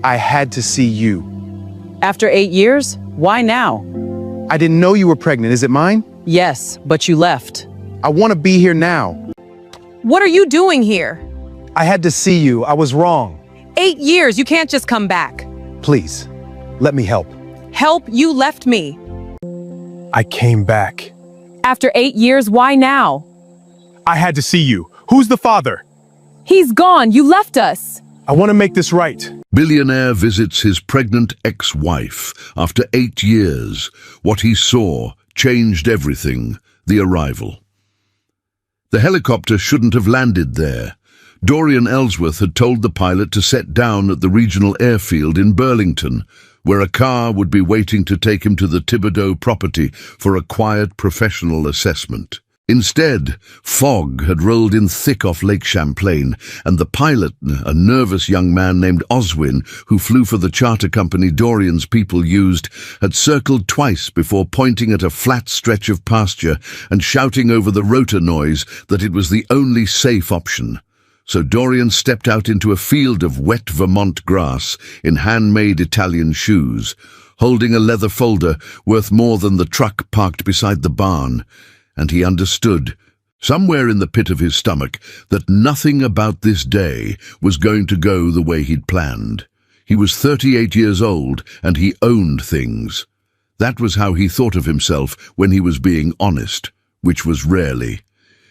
I had to see you. After 8 years? Why now? I didn't know you were pregnant. Is it mine? Yes, but you left. I want to be here now. What are you doing here? I had to see you. I was wrong. 8 years, you can't just come back. Please, let me help. Help, you left me. I came back. After 8 years, why now? I had to see you. Who's the father? He's gone, you left us. I want to make this right. Billionaire visits his pregnant ex-wife after 8 years. What he saw changed everything. The arrival. The helicopter shouldn't have landed there. Dorian Ellsworth had told the pilot to set down at the regional airfield in Burlington, where a car would be waiting to take him to the Thibodeau property for a quiet professional assessment. Instead, fog had rolled in thick off Lake Champlain, and the pilot, a nervous young man named Oswin, who flew for the charter company Dorian's people used, had circled twice before pointing at a flat stretch of pasture and shouting over the rotor noise that it was the only safe option. So Dorian stepped out into a field of wet Vermont grass in handmade Italian shoes, holding a leather folder worth more than the truck parked beside the barn. And he understood, somewhere in the pit of his stomach, that nothing about this day was going to go the way he'd planned. He was 38 years old, and he owned things. That was how he thought of himself when he was being honest, which was rarely.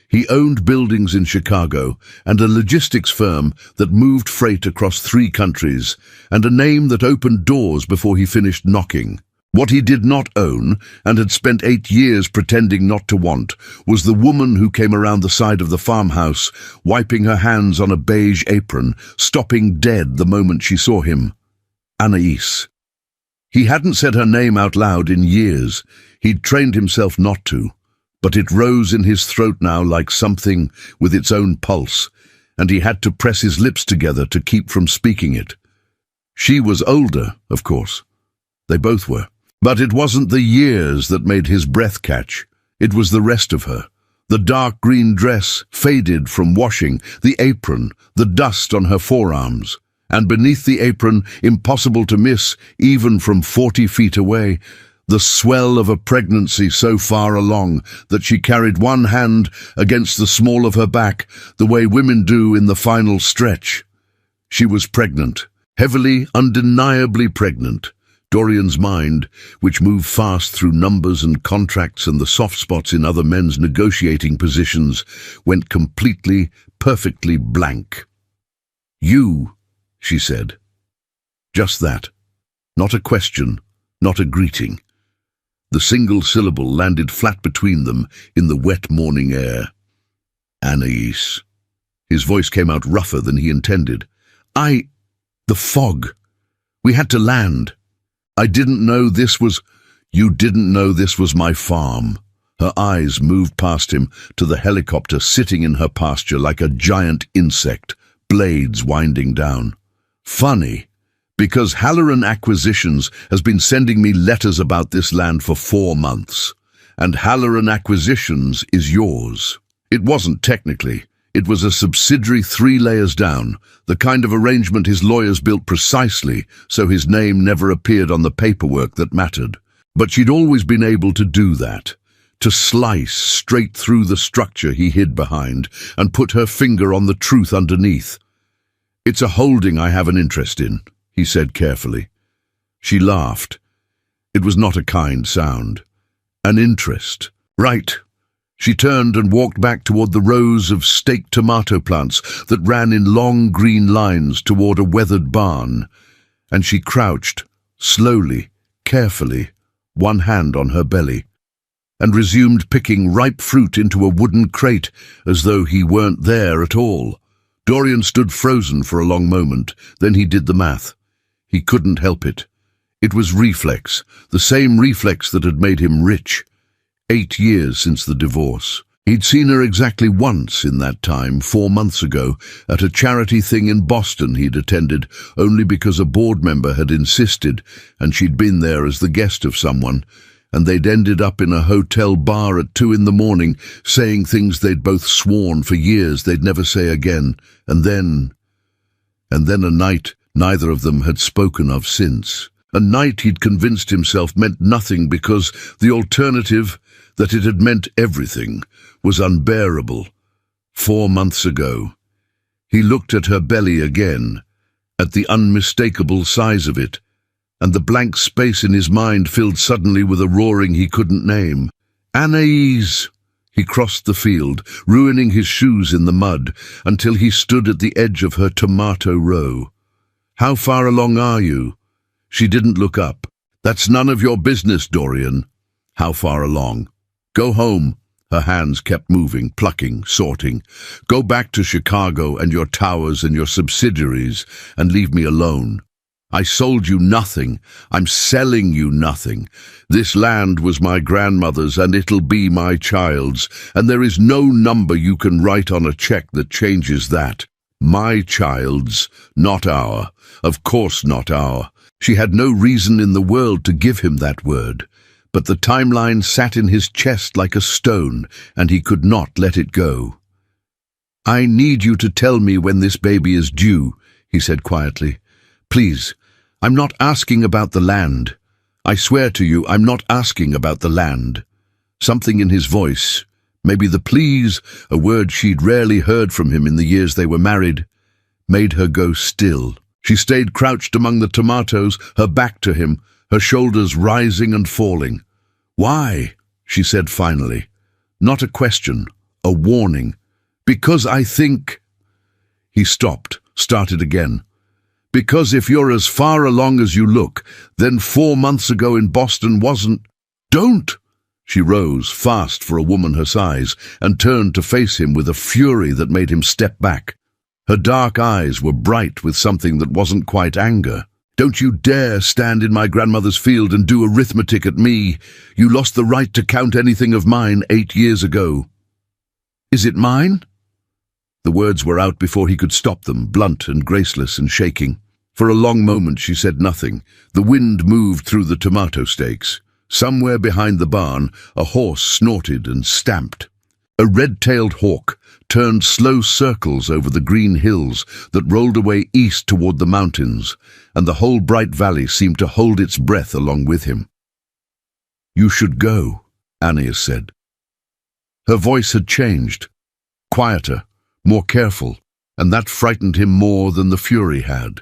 He owned buildings in Chicago, and a logistics firm that moved freight across 3 countries, and a name that opened doors before he finished knocking. What he did not own, and had spent 8 years pretending not to want, was the woman who came around the side of the farmhouse, wiping her hands on a beige apron, stopping dead the moment she saw him. Anais. He hadn't said her name out loud in years. He'd trained himself not to, but it rose in his throat now like something with its own pulse, and he had to press his lips together to keep from speaking it. She was older, of course. They both were. But it wasn't the years that made his breath catch. It was the rest of her. The dark green dress, faded from washing, the apron, the dust on her forearms. And beneath the apron, impossible to miss, even from 40 feet away, the swell of a pregnancy so far along that she carried one hand against the small of her back, the way women do in the final stretch. She was pregnant, heavily, undeniably pregnant. Dorian's mind, which moved fast through numbers and contracts and the soft spots in other men's negotiating positions, went completely, perfectly blank. "You," she said. Just that. Not a question, not a greeting. The single syllable landed flat between them in the wet morning air. Anais. His voice came out rougher than he intended. The fog. We had to land. I didn't know this was... You didn't know this was my farm. Her eyes moved past him to the helicopter sitting in her pasture like a giant insect, blades winding down. Funny, because Halloran Acquisitions has been sending me letters about this land for 4 months, and Halloran Acquisitions is yours. It wasn't technically. It was a subsidiary 3 layers down, the kind of arrangement his lawyers built precisely so his name never appeared on the paperwork that mattered. But she'd always been able to do that, to slice straight through the structure he hid behind and put her finger on the truth underneath. "It's a holding I have an interest in," he said carefully. She laughed. It was not a kind sound. An interest. Right. She turned and walked back toward the rows of staked tomato plants that ran in long green lines toward a weathered barn, and she crouched, slowly, carefully, one hand on her belly, and resumed picking ripe fruit into a wooden crate as though he weren't there at all. Dorian stood frozen for a long moment, then he did the math. He couldn't help it. It was reflex, the same reflex that had made him rich. 8 years since the divorce. He'd seen her exactly once in that time, 4 months ago, at a charity thing in Boston he'd attended, only because a board member had insisted, and she'd been there as the guest of someone, and they'd ended up in a hotel bar at 2 in the morning, saying things they'd both sworn for years they'd never say again, and then a night neither of them had spoken of since. A night he'd convinced himself meant nothing because the alternative, that it had meant everything, was unbearable. 4 months ago. He looked at her belly again, at the unmistakable size of it, and the blank space in his mind filled suddenly with a roaring he couldn't name. Anaïs! He crossed the field, ruining his shoes in the mud, until he stood at the edge of her tomato row. How far along are you? She didn't look up. That's none of your business, Dorian. How far along? Go home. Her hands kept moving, plucking, sorting. Go back to Chicago and your towers and your subsidiaries and leave me alone. I sold you nothing. I'm selling you nothing. This land was my grandmother's and it'll be my child's, and there is no number you can write on a check that changes that. My child's, not our. Of course not our. She had no reason in the world to give him that word, but the timeline sat in his chest like a stone, and he could not let it go. I need you to tell me when this baby is due, he said quietly. Please, I'm not asking about the land. I swear to you, I'm not asking about the land. Something in his voice, maybe the please, a word she'd rarely heard from him in the years they were married, made her go still. She stayed crouched among the tomatoes, her back to him, her shoulders rising and falling. Why? She said finally. Not a question, a warning. Because I think... He stopped, started again. Because if you're as far along as you look, then 4 months ago in Boston wasn't... Don't! She rose, fast for a woman her size, and turned to face him with a fury that made him step back. Her dark eyes were bright with something that wasn't quite anger. Don't you dare stand in my grandmother's field and do arithmetic at me. You lost the right to count anything of mine 8 years ago. Is it mine? The words were out before he could stop them, blunt and graceless and shaking. For a long moment she said nothing. The wind moved through the tomato stakes. Somewhere behind the barn, a horse snorted and stamped. A red-tailed hawk turned slow circles over the green hills that rolled away east toward the mountains, and the whole bright valley seemed to hold its breath along with him. You should go, Anaïs said. Her voice had changed, quieter, more careful, and that frightened him more than the fury had.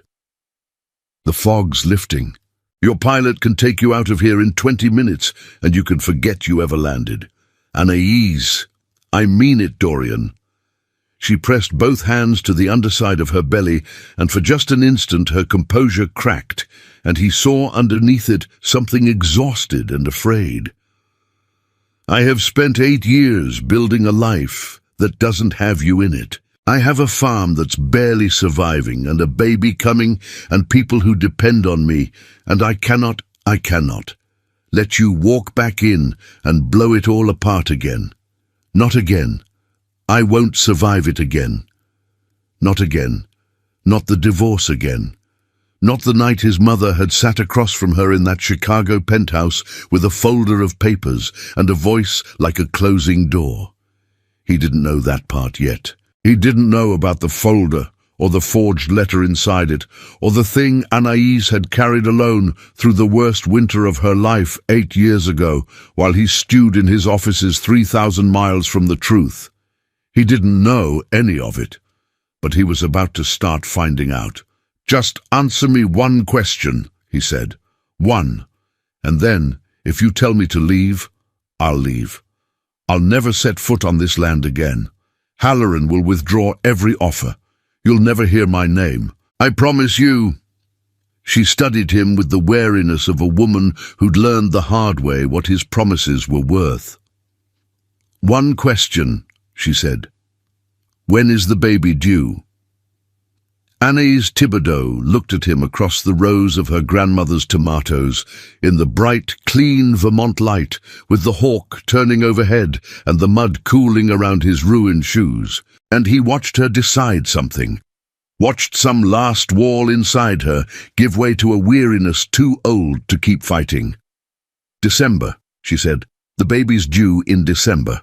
The fog's lifting. Your pilot can take you out of here in 20 minutes, and you can forget you ever landed. Anaïs, I mean it, Dorian. She pressed both hands to the underside of her belly, and for just an instant her composure cracked, and he saw underneath it something exhausted and afraid. I have spent 8 years building a life that doesn't have you in it. I have a farm that's barely surviving, and a baby coming, and people who depend on me, and I cannot let you walk back in and blow it all apart again. Not again. I won't survive it again. Not again. Not the divorce again. Not the night his mother had sat across from her in that Chicago penthouse with a folder of papers and a voice like a closing door. He didn't know that part yet. He didn't know about the folder, or the forged letter inside it, or the thing Anaïs had carried alone through the worst winter of her life 8 years ago, while he stewed in his offices 3,000 miles from the truth. He didn't know any of it, but he was about to start finding out. Just answer me one question, he said. One. And then, if you tell me to leave, I'll leave. I'll never set foot on this land again. Halloran will withdraw every offer. You'll never hear my name. I promise you. She studied him with the wariness of a woman who'd learned the hard way what his promises were worth. One question, she said. When is the baby due? Anaïs Thibodeau looked at him across the rows of her grandmother's tomatoes in the bright, clean Vermont light, with the hawk turning overhead and the mud cooling around his ruined shoes, and he watched her decide something, watched some last wall inside her give way to a weariness too old to keep fighting. December, she said. The baby's due in December.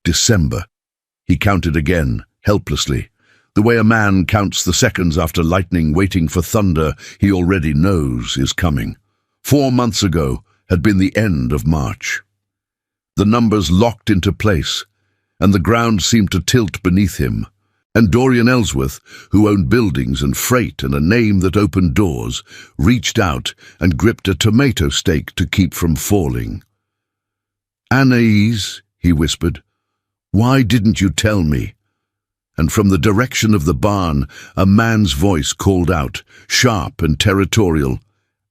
December. He counted again, helplessly. The way a man counts the seconds after lightning, waiting for thunder he already knows is coming. 4 months ago had been the end of March. The numbers locked into place, and the ground seemed to tilt beneath him. And Dorian Ellsworth, who owned buildings and freight and a name that opened doors, reached out and gripped a tomato stake to keep from falling. "Anais," he whispered, "why didn't you tell me?" And from the direction of the barn, a man's voice called out, sharp and territorial,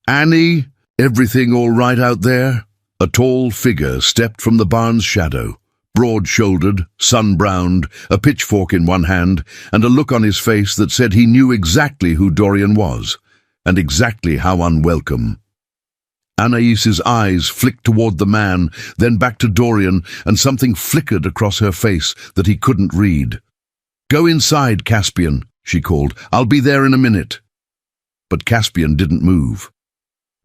"Annie, everything all right out there?" A tall figure stepped from the barn's shadow, broad-shouldered, sun-browned, a pitchfork in one hand, and a look on his face that said he knew exactly who Dorian was, and exactly how unwelcome. Anaïs's eyes flicked toward the man, then back to Dorian, and something flickered across her face that he couldn't read. "Go inside, Caspian," she called. "I'll be there in a minute." But Caspian didn't move,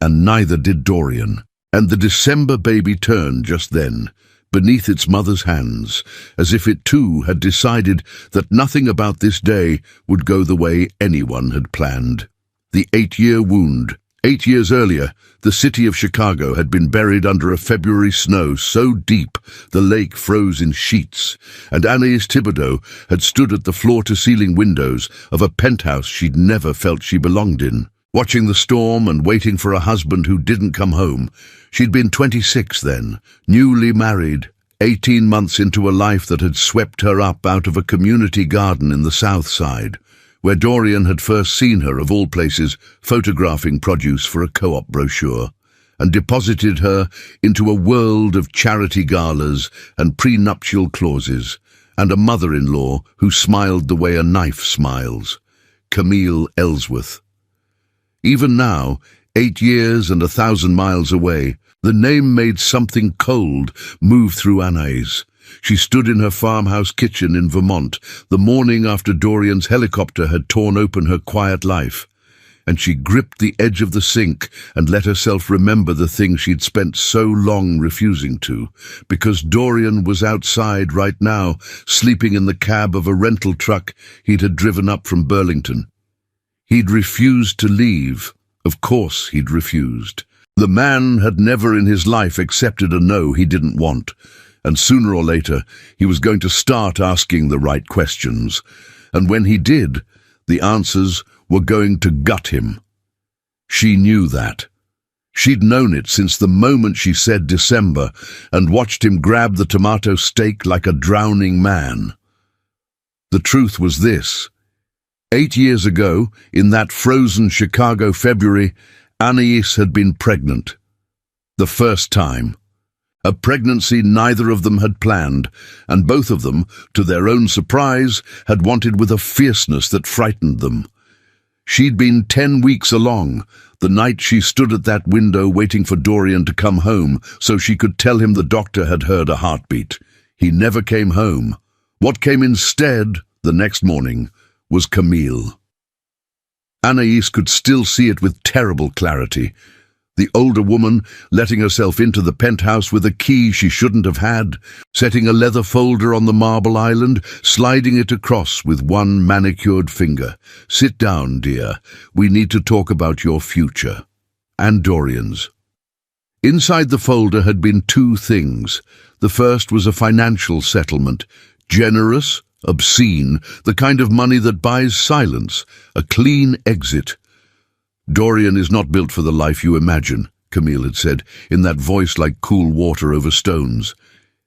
and neither did Dorian, and the December baby turned just then, beneath its mother's hands, as if it too had decided that nothing about this day would go the way anyone had planned. The 8-year wound. 8 years earlier, the city of Chicago had been buried under a February snow so deep the lake froze in sheets, and Anais Thibodeau had stood at the floor-to-ceiling windows of a penthouse she'd never felt she belonged in, watching the storm and waiting for a husband who didn't come home. She'd been 26 then, newly married, 18 months into a life that had swept her up out of a community garden in the South Side, where Dorian had first seen her, of all places, photographing produce for a co-op brochure, and deposited her into a world of charity galas and prenuptial clauses, and a mother-in-law who smiled the way a knife smiles, Camille Ellsworth. Even now, 8 years and 1,000 miles away, the name made something cold move through Anais. She stood in her farmhouse kitchen in Vermont the morning after Dorian's helicopter had torn open her quiet life, and she gripped the edge of the sink and let herself remember the thing she'd spent so long refusing to, because Dorian was outside right now, sleeping in the cab of a rental truck he'd had driven up from Burlington. He'd refused to leave. Of course he'd refused. The man had never in his life accepted a no he didn't want, and sooner or later he was going to start asking the right questions, and when he did, the answers were going to gut him. She knew that. She'd known it since the moment she said December and watched him grab the tomato steak like a drowning man. The truth was this. 8 years ago, in that frozen Chicago February, Anais had been pregnant. The first time. A pregnancy neither of them had planned, and both of them, to their own surprise, had wanted with a fierceness that frightened them. She'd been 10 weeks along, the night she stood at that window waiting for Dorian to come home so she could tell him the doctor had heard a heartbeat. He never came home. What came instead, the next morning, was Camille. Anais could still see it with terrible clarity. The older woman letting herself into the penthouse with a key she shouldn't have had, setting a leather folder on the marble island, sliding it across with one manicured finger. "Sit down, dear. We need to talk about your future." And Dorian's. Inside the folder had been 2 things. The first was a financial settlement, generous, obscene, the kind of money that buys silence, a clean exit. "Dorian is not built for the life you imagine," Camille had said, in that voice like cool water over stones.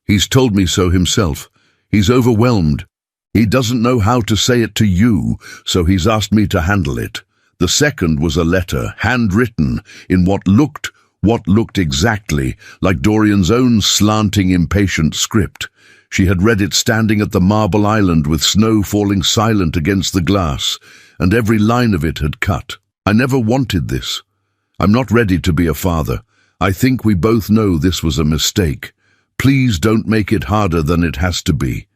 "He's told me so himself. He's overwhelmed. He doesn't know how to say it to you, so he's asked me to handle it." The second was a letter, handwritten, in what looked exactly like Dorian's own slanting, impatient script. She had read it standing at the marble island with snow falling silent against the glass, and every line of it had cut. "I never wanted this. I'm not ready to be a father. I think we both know this was a mistake. Please don't make it harder than it has to be."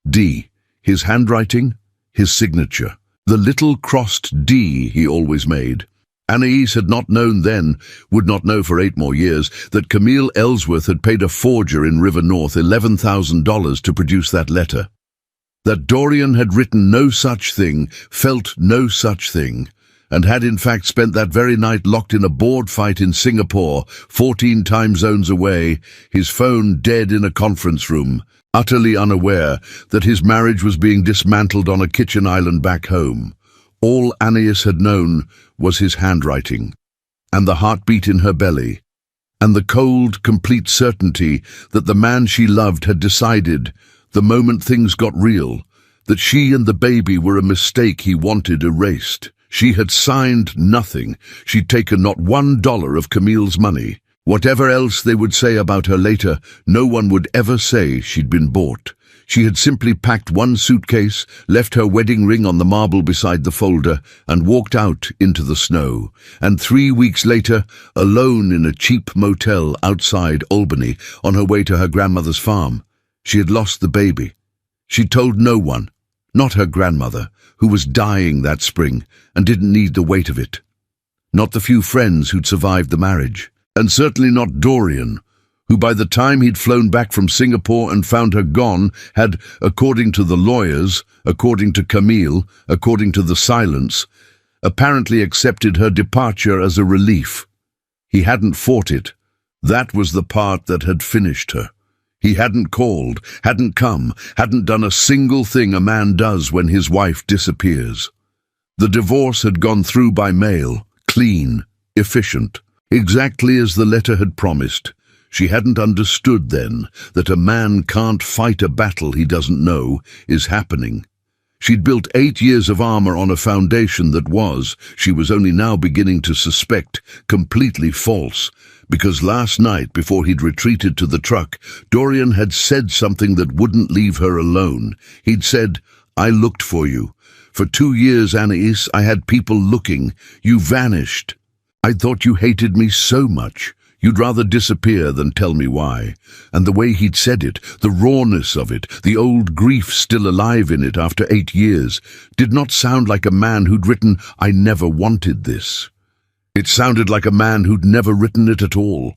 D. His handwriting, his signature. The little crossed D he always made. Anais had not known then, would not know for 8 more years, that Camille Ellsworth had paid a forger in River North $11,000 to produce that letter. That Dorian had written no such thing, felt no such thing, and had in fact spent that very night locked in a board fight in Singapore, 14 time zones away, his phone dead in a conference room, utterly unaware that his marriage was being dismantled on a kitchen island back home. All Anais had known was his handwriting, and the heartbeat in her belly, and the cold, complete certainty that the man she loved had decided, the moment things got real, that she and the baby were a mistake he wanted erased. She had signed nothing. She'd taken not $1 of Camille's money. Whatever else they would say about her later, no one would ever say she'd been bought. She had simply packed one suitcase, left her wedding ring on the marble beside the folder, and walked out into the snow. And 3 weeks later, alone in a cheap motel outside Albany, on her way to her grandmother's farm, she had lost the baby. She told no one, not her grandmother, who was dying that spring and didn't need the weight of it. Not the few friends who'd survived the marriage, and certainly not Dorian, who by the time he'd flown back from Singapore and found her gone had, according to the lawyers, according to Camille, according to the silence, apparently accepted her departure as a relief. He hadn't fought it. That was the part that had finished her. He hadn't called, hadn't come, hadn't done a single thing a man does when his wife disappears. The divorce had gone through by mail, clean, efficient, exactly as the letter had promised. She hadn't understood then that a man can't fight a battle he doesn't know is happening. She'd built 8 years of armor on a foundation that was, she was only now beginning to suspect, completely false, because last night, before he'd retreated to the truck, Dorian had said something that wouldn't leave her alone. He'd said, "I looked for you. For 2 years, Anais, I had people looking. You vanished. I thought you hated me so much. You'd rather disappear than tell me why." And the way he'd said it, the rawness of it, the old grief still alive in it after 8 years, did not sound like a man who'd written, "I never wanted this." It sounded like a man who'd never written it at all.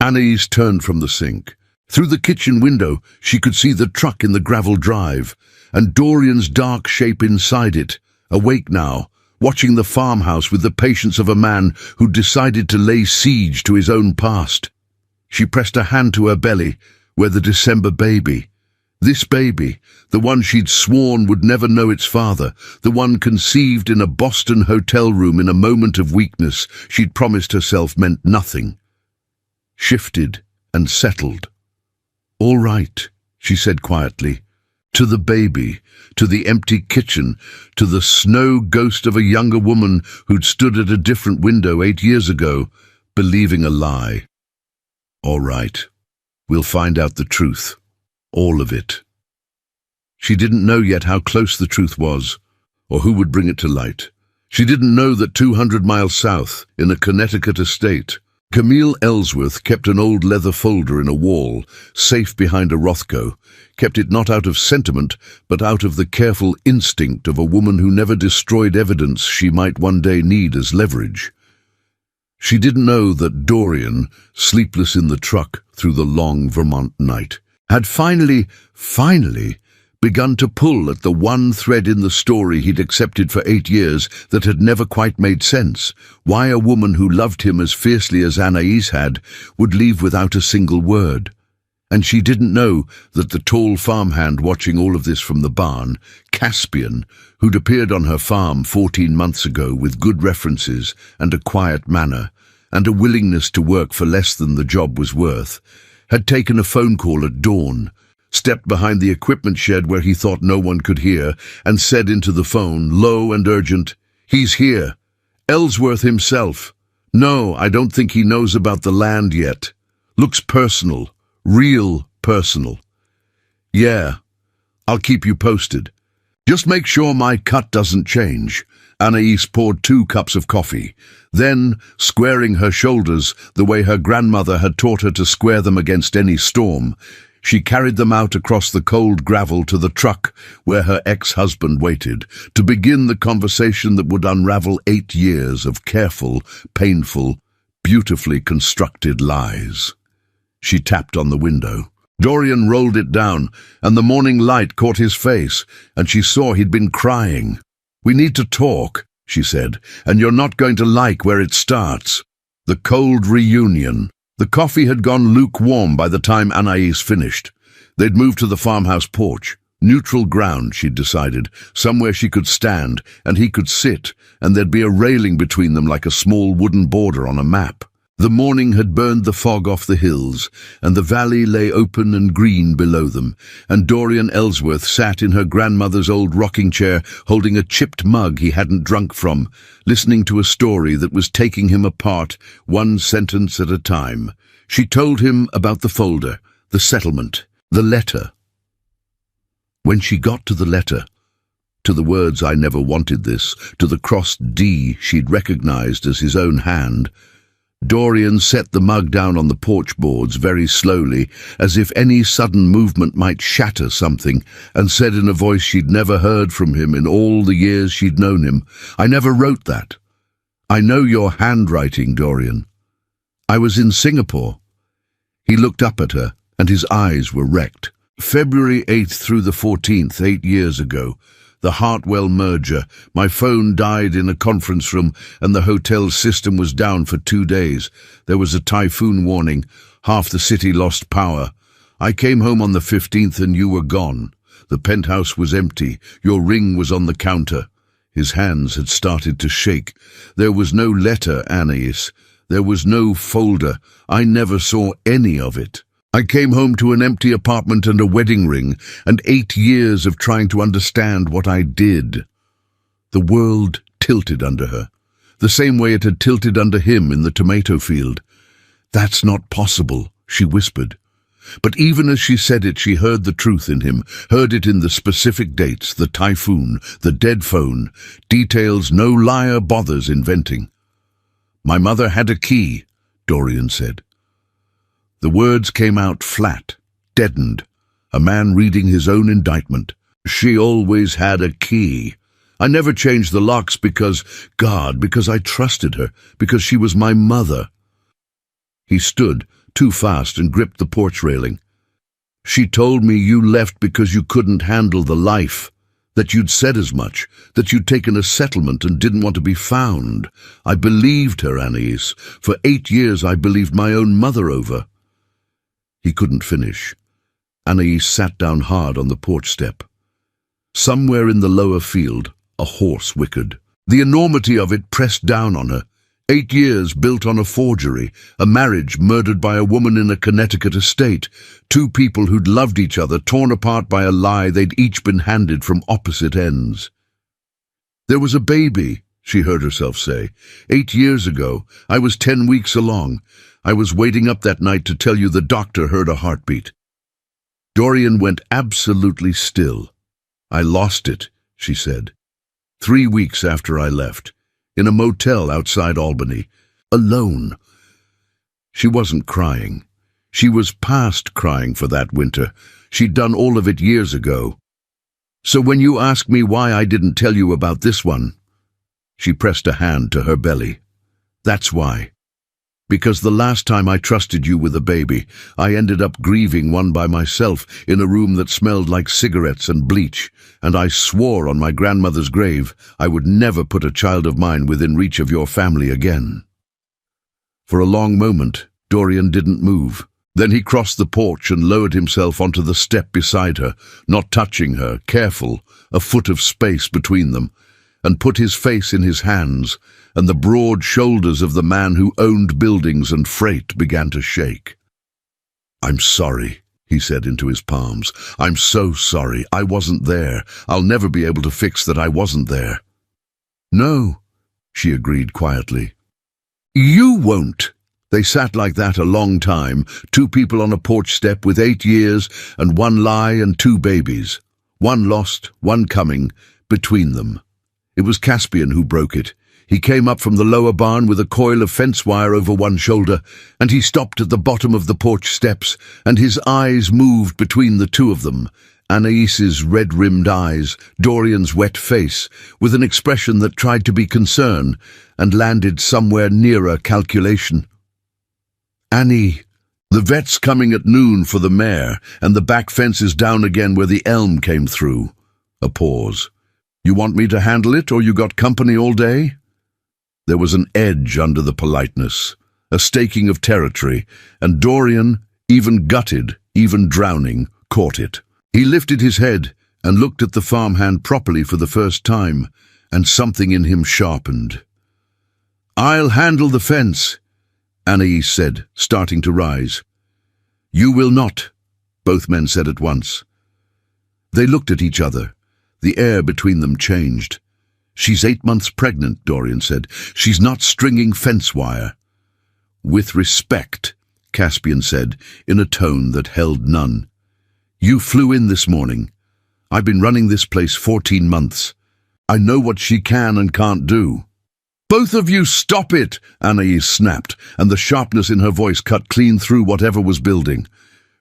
Anais turned from the sink. Through the kitchen window, she could see the truck in the gravel drive, and Dorian's dark shape inside it, awake now, watching the farmhouse with the patience of a man who decided to lay siege to his own past. She pressed a hand to her belly, where the December baby, this baby, the one she'd sworn would never know its father, the one conceived in a Boston hotel room in a moment of weakness she'd promised herself meant nothing, shifted and settled. "All right," she said quietly, to the baby, to the empty kitchen, to the snow ghost of a younger woman who'd stood at a different window 8 years ago, believing a lie. "All right, we'll find out the truth, all of it." She didn't know yet how close the truth was, or who would bring it to light. She didn't know that 200 miles south, in a Connecticut estate, Camille Ellsworth kept an old leather folder in a wall, safe behind a Rothko, kept it not out of sentiment, but out of the careful instinct of a woman who never destroyed evidence she might one day need as leverage. She didn't know that Dorian, sleepless in the truck through the long Vermont night, had finally begun to pull at the one thread in the story he'd accepted for 8 years that had never quite made sense. Why a woman who loved him as fiercely as Anais had would leave without a single word. And she didn't know that the tall farmhand watching all of this from the barn, Caspian, who'd appeared on her farm 14 months ago with good references and a quiet manner, and a willingness to work for less than the job was worth, had taken a phone call at dawn, stepped behind the equipment shed where he thought no one could hear, and said into the phone, low and urgent, "He's here. Ellsworth himself. No, I don't think he knows about the land yet. Looks personal, real personal. Yeah, I'll keep you posted. Just make sure my cut doesn't change." Anais poured 2 cups of coffee. Then, squaring her shoulders the way her grandmother had taught her to square them against any storm, she carried them out across the cold gravel to the truck where her ex-husband waited, to begin the conversation that would unravel 8 years of careful, painful, beautifully constructed lies. She tapped on the window. Dorian rolled it down, and the morning light caught his face, and she saw he'd been crying. "We need to talk," she said, "and you're not going to like where it starts." The cold reunion. The coffee had gone lukewarm by the time Anais finished. They'd moved to the farmhouse porch. Neutral ground, she'd decided, somewhere she could stand, and he could sit, and there'd be a railing between them like a small wooden border on a map. The morning had burned the fog off the hills, and the valley lay open and green below them, and Dorian Ellsworth sat in her grandmother's old rocking chair, holding a chipped mug he hadn't drunk from, listening to a story that was taking him apart, one sentence at a time. She told him about the folder, the settlement, the letter. When she got to the letter, to the words "I never wanted this," to the crossed D she'd recognized as his own hand, Dorian set the mug down on the porch boards very slowly, as if any sudden movement might shatter something, and said in a voice she'd never heard from him in all the years she'd known him, "I never wrote that. I know your handwriting, Dorian. I was in Singapore." He looked up at her, and his eyes were wrecked. February 8th through the 14th, 8 years ago. The Hartwell merger. My phone died in a conference room, and the hotel's system was down for 2 days. There was a typhoon warning. Half the city lost power. I came home on the 15th and you were gone. The penthouse was empty. Your ring was on the counter. His hands had started to shake. There was no letter, Anais. There was no folder. I never saw any of it. I came home to an empty apartment and a wedding ring, and 8 years of trying to understand what I did. The world tilted under her, the same way it had tilted under him in the tomato field. "That's not possible," she whispered. But even as she said it, she heard the truth in him, heard it in the specific dates, the typhoon, the dead phone, details no liar bothers inventing. "My mother had a key," Dorian said. The words came out flat, deadened, a man reading his own indictment. "She always had a key. I never changed the locks because I trusted her, because she was my mother." He stood, too fast, and gripped the porch railing. "She told me you left because you couldn't handle the life, that you'd said as much, that you'd taken a settlement and didn't want to be found. I believed her, Anais. For 8 years I believed my own mother over." He couldn't finish. Anais sat down hard on the porch step. Somewhere in the lower field, a horse whickered. The enormity of it pressed down on her. 8 years built on a forgery, a marriage murdered by a woman in a Connecticut estate, 2 people who'd loved each other torn apart by a lie they'd each been handed from opposite ends. "There was a baby," she heard herself say. "8 years ago. I was 10 weeks along. I was waiting up that night to tell you the doctor heard a heartbeat." Dorian went absolutely still. "I lost it," she said. 3 weeks after I left, in a motel outside Albany, alone." She wasn't crying. She was past crying for that winter. She'd done all of it years ago. "So when you ask me why I didn't tell you about this one," she pressed a hand to her belly, "that's why. Because the last time I trusted you with a baby, I ended up grieving one by myself in a room that smelled like cigarettes and bleach, and I swore on my grandmother's grave I would never put a child of mine within reach of your family again." For a long moment, Dorian didn't move. Then he crossed the porch and lowered himself onto the step beside her, not touching her, careful, a foot of space between them, and put his face in his hands, and the broad shoulders of the man who owned buildings and freight began to shake. "I'm sorry," he said into his palms. "I'm so sorry. I wasn't there. I'll never be able to fix that I wasn't there." "No," she agreed quietly. "You won't." They sat like that a long time, 2 people on a porch step with 8 years and 1 lie and 2 babies. 1 lost, 1 coming, between them. It was Caspian who broke it. He came up from the lower barn with a coil of fence wire over one shoulder, and he stopped at the bottom of the porch steps, and his eyes moved between the 2 of them, Anaïs's red-rimmed eyes, Dorian's wet face, with an expression that tried to be concern, and landed somewhere nearer calculation. "Annie," The vet's coming at noon for the mare, and the back fence is down again where the elm came through. A pause. You want me to handle it, or you got company all day? There was an edge under the politeness, a staking of territory, and Dorian, even gutted, even drowning, caught it. He lifted his head and looked at the farmhand properly for the first time, and something in him sharpened. "I'll handle the fence," Anais said, starting to rise. "You will not," both men said at once. They looked at each other. The air between them changed. "She's 8 months pregnant," Dorian said. "She's not stringing fence wire." "With respect," Caspian said, in a tone that held none. "You flew in this morning. I've been running this place 14 months. I know what she can and can't do." "Both of you stop it!" Anais snapped, and the sharpness in her voice cut clean through whatever was building.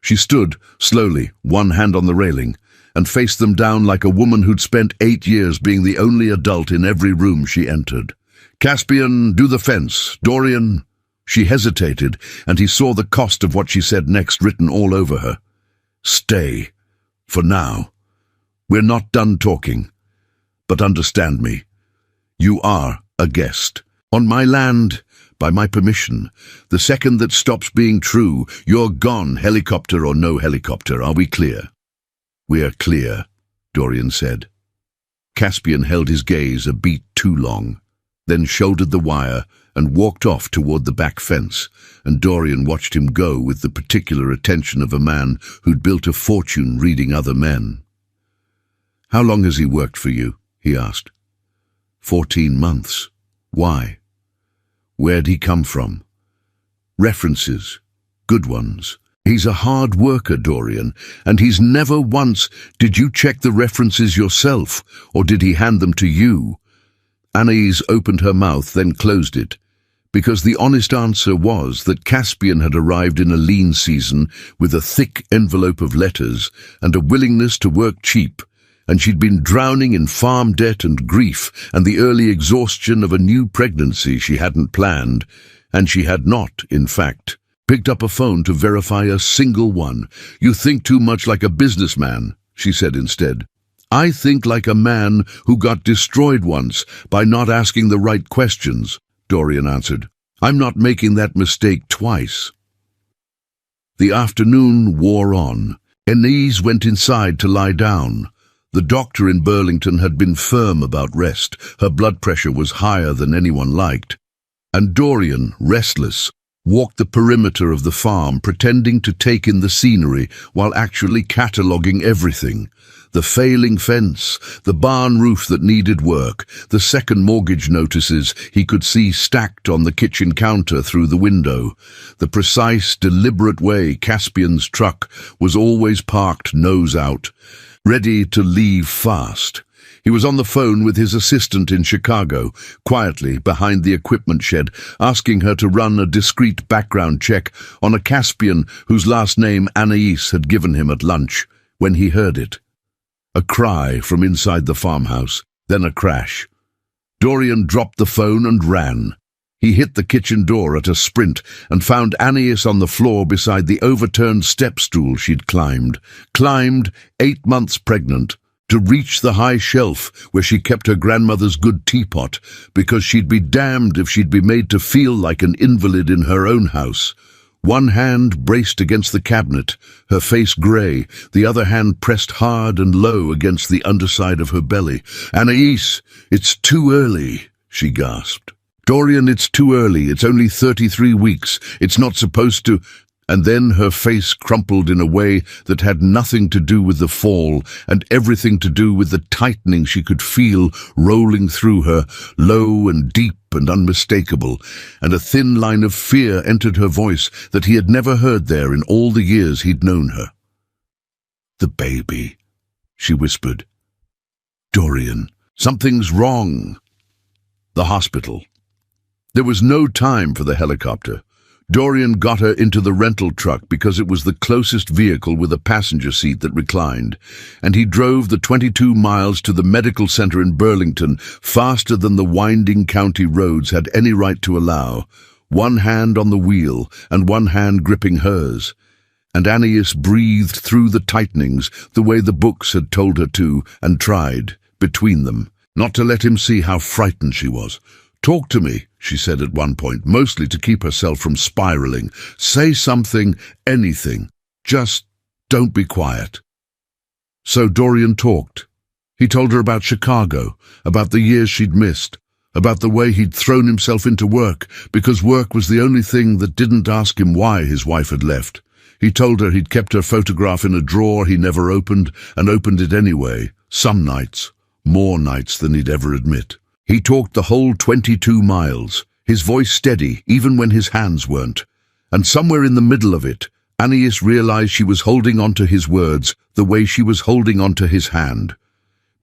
She stood, slowly, one hand on the railing, and faced them down like a woman who'd spent 8 years being the only adult in every room she entered. "Caspian, do the fence. Dorian—" She hesitated, and he saw the cost of what she said next written all over her. "Stay. For now. We're not done talking. But understand me. You are a guest. On my land, by my permission. The second that stops being true, you're gone, helicopter or no helicopter. Are we clear?" "We are clear," Dorian said. Caspian held his gaze a beat too long, then shouldered the wire and walked off toward the back fence, and Dorian watched him go with the particular attention of a man who'd built a fortune reading other men. "How long has he worked for you?" he asked. 14 months. Why? Where'd he come from? References. Good ones. He's a hard worker, Dorian, and he's never once— Did you check the references yourself, or did he hand them to you? Anais opened her mouth, then closed it, because the honest answer was that Caspian had arrived in a lean season with a thick envelope of letters and a willingness to work cheap, and she'd been drowning in farm debt and grief and the early exhaustion of a new pregnancy she hadn't planned, and she had not, in fact, picked up a phone to verify a single one. "You think too much like a businessman," she said instead. "I think like a man who got destroyed once by not asking the right questions," Dorian answered. "I'm not making that mistake twice." The afternoon wore on. Anais went inside to lie down. The doctor in Burlington had been firm about rest. Her blood pressure was higher than anyone liked. And Dorian, restless, walked the perimeter of the farm, pretending to take in the scenery while actually cataloguing everything. The failing fence, the barn roof that needed work, the second mortgage notices he could see stacked on the kitchen counter through the window, the precise, deliberate way Caspian's truck was always parked nose out, ready to leave fast. He was on the phone with his assistant in Chicago, quietly behind the equipment shed, asking her to run a discreet background check on a Caspian whose last name Anais had given him at lunch, when he heard it. A cry from inside the farmhouse, then a crash. Dorian dropped the phone and ran. He hit the kitchen door at a sprint and found Anais on the floor beside the overturned step stool she'd climbed, 8 months pregnant, to reach the high shelf where she kept her grandmother's good teapot, because she'd be damned if she'd be made to feel like an invalid in her own house. One hand braced against the cabinet, her face grey, the other hand pressed hard and low against the underside of her belly. "Anais, it's too early," she gasped. "Dorian, it's too early. It's only 33 weeks. It's not supposed to—" And then her face crumpled in a way that had nothing to do with the fall and everything to do with the tightening she could feel rolling through her, low and deep and unmistakable, and a thin line of fear entered her voice that he had never heard there in all the years he'd known her. "The baby," she whispered. "Dorian, something's wrong." The hospital. There was no time for the helicopter. Dorian got her into the rental truck because it was the closest vehicle with a passenger seat that reclined, and he drove the 22 miles to the medical center in Burlington faster than the winding county roads had any right to allow, one hand on the wheel and one hand gripping hers. And Anais breathed through the tightenings the way the books had told her to, and tried, between them, not to let him see how frightened she was. "Talk to me," she said at one point, mostly to keep herself from spiraling. "Say something, anything. Just don't be quiet." So Dorian talked. He told her about Chicago, about the years she'd missed, about the way he'd thrown himself into work because work was the only thing that didn't ask him why his wife had left. He told her he'd kept her photograph in a drawer he never opened, and opened it anyway, some nights, more nights than he'd ever admit. He talked the whole 22 miles, his voice steady even when his hands weren't. And somewhere in the middle of it, Anais realized she was holding on to his words the way she was holding on to his hand.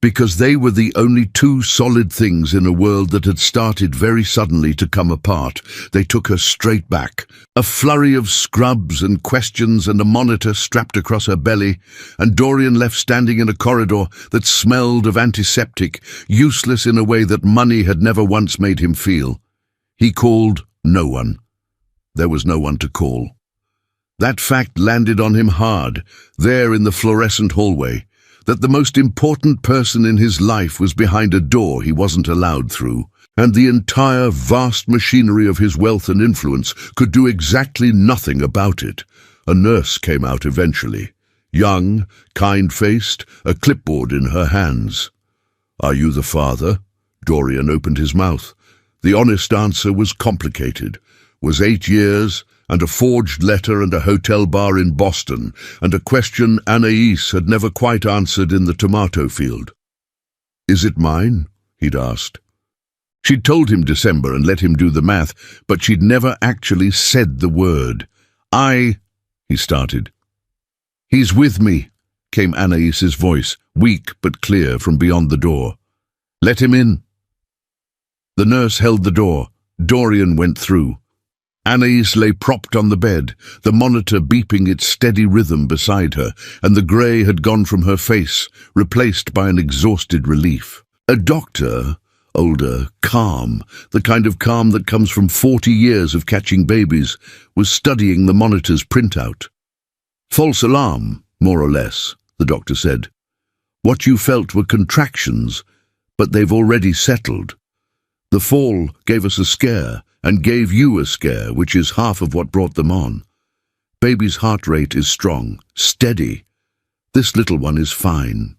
Because they were the only two solid things in a world that had started very suddenly to come apart. They took her straight back. A flurry of scrubs and questions and a monitor strapped across her belly, and Dorian left standing in a corridor that smelled of antiseptic, useless in a way that money had never once made him feel. He called no one. There was no one to call. That fact landed on him hard, there in the fluorescent hallway, that the most important person in his life was behind a door he wasn't allowed through, and the entire vast machinery of his wealth and influence could do exactly nothing about it. A nurse came out eventually, young, kind-faced, a clipboard in her hands. "Are you the father?" Dorian opened his mouth. The honest answer was complicated. Was 8 years, and a forged letter and a hotel bar in Boston, and a question Anais had never quite answered in the tomato field. "Is it mine?" he'd asked. She'd told him December and let him do the math, but she'd never actually said the word. He started. "He's with me," came Anais's voice, weak but clear from beyond the door. "Let him in." The nurse held the door. Dorian went through. Anais lay propped on the bed, the monitor beeping its steady rhythm beside her, and the grey had gone from her face, replaced by an exhausted relief. A doctor, older, calm, the kind of calm that comes from 40 years of catching babies, was studying the monitor's printout. "False alarm, more or less," the doctor said. "What you felt were contractions, but they've already settled. The fall gave us a scare, and gave you a scare, which is half of what brought them on. Baby's heart rate is strong, steady. This little one is fine."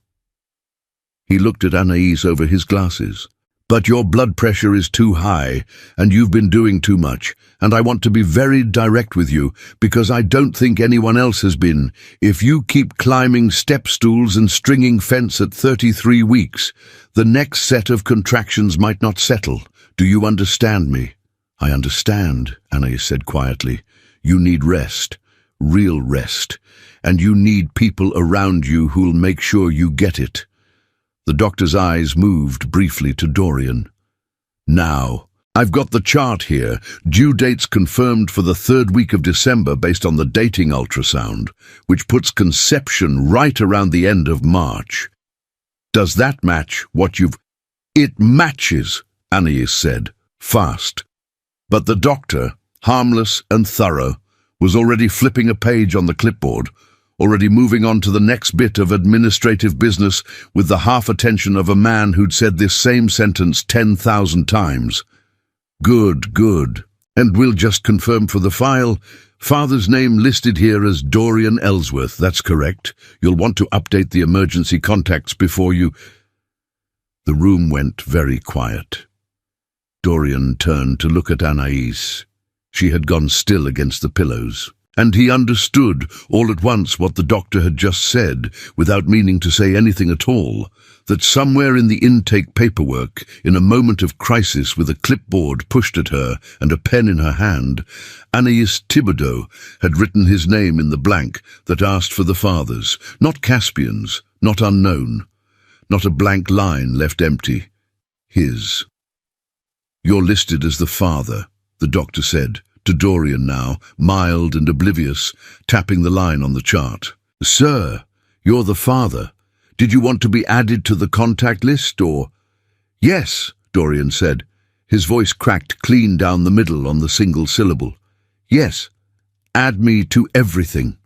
He looked at Anais over his glasses. "But your blood pressure is too high, and you've been doing too much, and I want to be very direct with you, because I don't think anyone else has been. If you keep climbing step stools and stringing fence at 33 weeks, the next set of contractions might not settle. Do you understand me?" "I understand," Anais said quietly. "You need rest, real rest, and you need people around you who'll make sure you get it." The doctor's eyes moved briefly to Dorian. "Now, I've got the chart here, due dates confirmed for the 3rd week of December based on the dating ultrasound, which puts conception right around the end of March. Does that match what you've—" "It matches," Anais said, fast. But the doctor, harmless and thorough, was already flipping a page on the clipboard, already moving on to the next bit of administrative business with the half-attention of a man who'd said this same sentence 10,000 times. "Good, good. And we'll just confirm for the file. Father's name listed here as Dorian Ellsworth, that's correct. You'll want to update the emergency contacts before you—" The room went very quiet. Dorian turned to look at Anais. She had gone still against the pillows, and he understood all at once what the doctor had just said, without meaning to say anything at all, that somewhere in the intake paperwork, in a moment of crisis with a clipboard pushed at her and a pen in her hand, Anais Thibodeau had written his name in the blank that asked for the father's, not Caspian's, not unknown, not a blank line left empty. His. "You're listed as the father," the doctor said, to Dorian now, mild and oblivious, tapping the line on the chart. "Sir, you're the father. Did you want to be added to the contact list, or—" "Yes," Dorian said, His voice cracked clean down the middle on the single syllable. Yes, add me to everything.